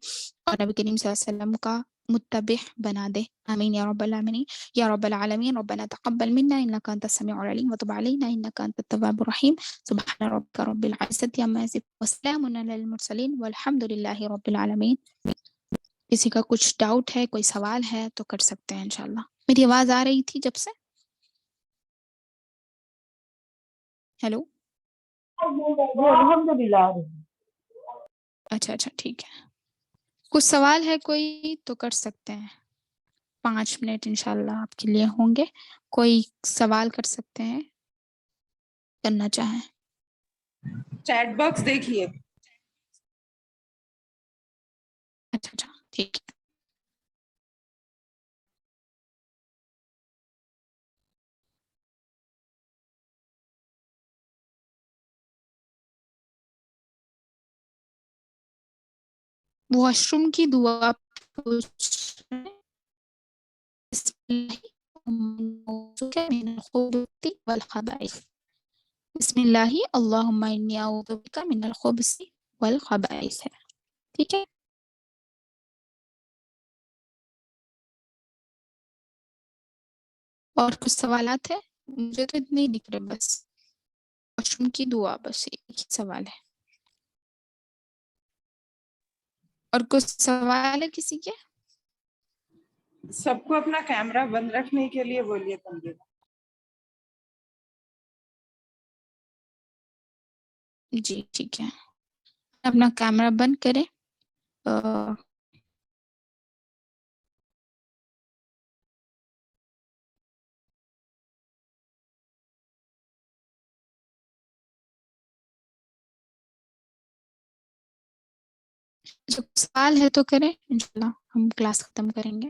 اور نبی کریم صلی اللہ علیہ وسلم کا متبع بنا دے. آمین یا رب العالمین. یا رب العالمین ربنا تقبل منا انک انت السمیع العلیم وتب علینا انک انت التواب الرحیم. سبحان ربک رب العزة عما یصفون وسلام علی المرسلین والحمد للہ رب العالمین. کسی کا کچھ ڈاؤٹ ہے، کوئی سوال ہے تو کر سکتے ہیں انشاءاللہ. میری آواز آ رہی تھی جب سے؟ ہیلو. الحمدللہ. اچھا ٹھیک ہے. کچھ سوال ہے کوئی تو کر سکتے ہیں. 5 منٹ انشاءاللہ آپ کے لیے ہوں گے. کوئی سوال کر سکتے ہیں کرنا چاہیں. چیٹ باکس دیکھیے. اچھا ٹھیک ہے. واش روم کی دعا پوچھ رہے ہیں. بسم اللہ اللہم انی اعوذ بک من الخبث والخبائث. ٹھیک ہے. اور کچھ سوالات ہیں؟ مجھے تو اتنے ہی دکھ رہے بس. واش روم کی دعا بس ایک ہی سوال ہے. اور کچھ سوال ہے کسی کے؟ سب کو اپنا کیمرہ بند رکھنے کے لیے بولیے تنظیم. جی ٹھیک ہے، اپنا کیمرہ بند کریں. جب سوال ہے تو کریں، انشاءاللہ ہم کلاس ختم کریں گے.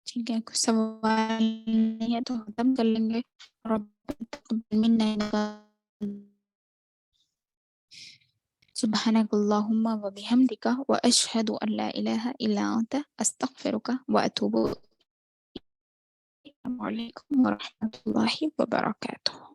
ٹھیک ہے، کچھ سوال نہیں ہے تو ختم کر لیں گے. سبحانك اللهم وبحمدك وأشهد أن لا إله إلا أنت أستغفرك وأتوب إليك. السلام عليكم ورحمة الله وبركاته.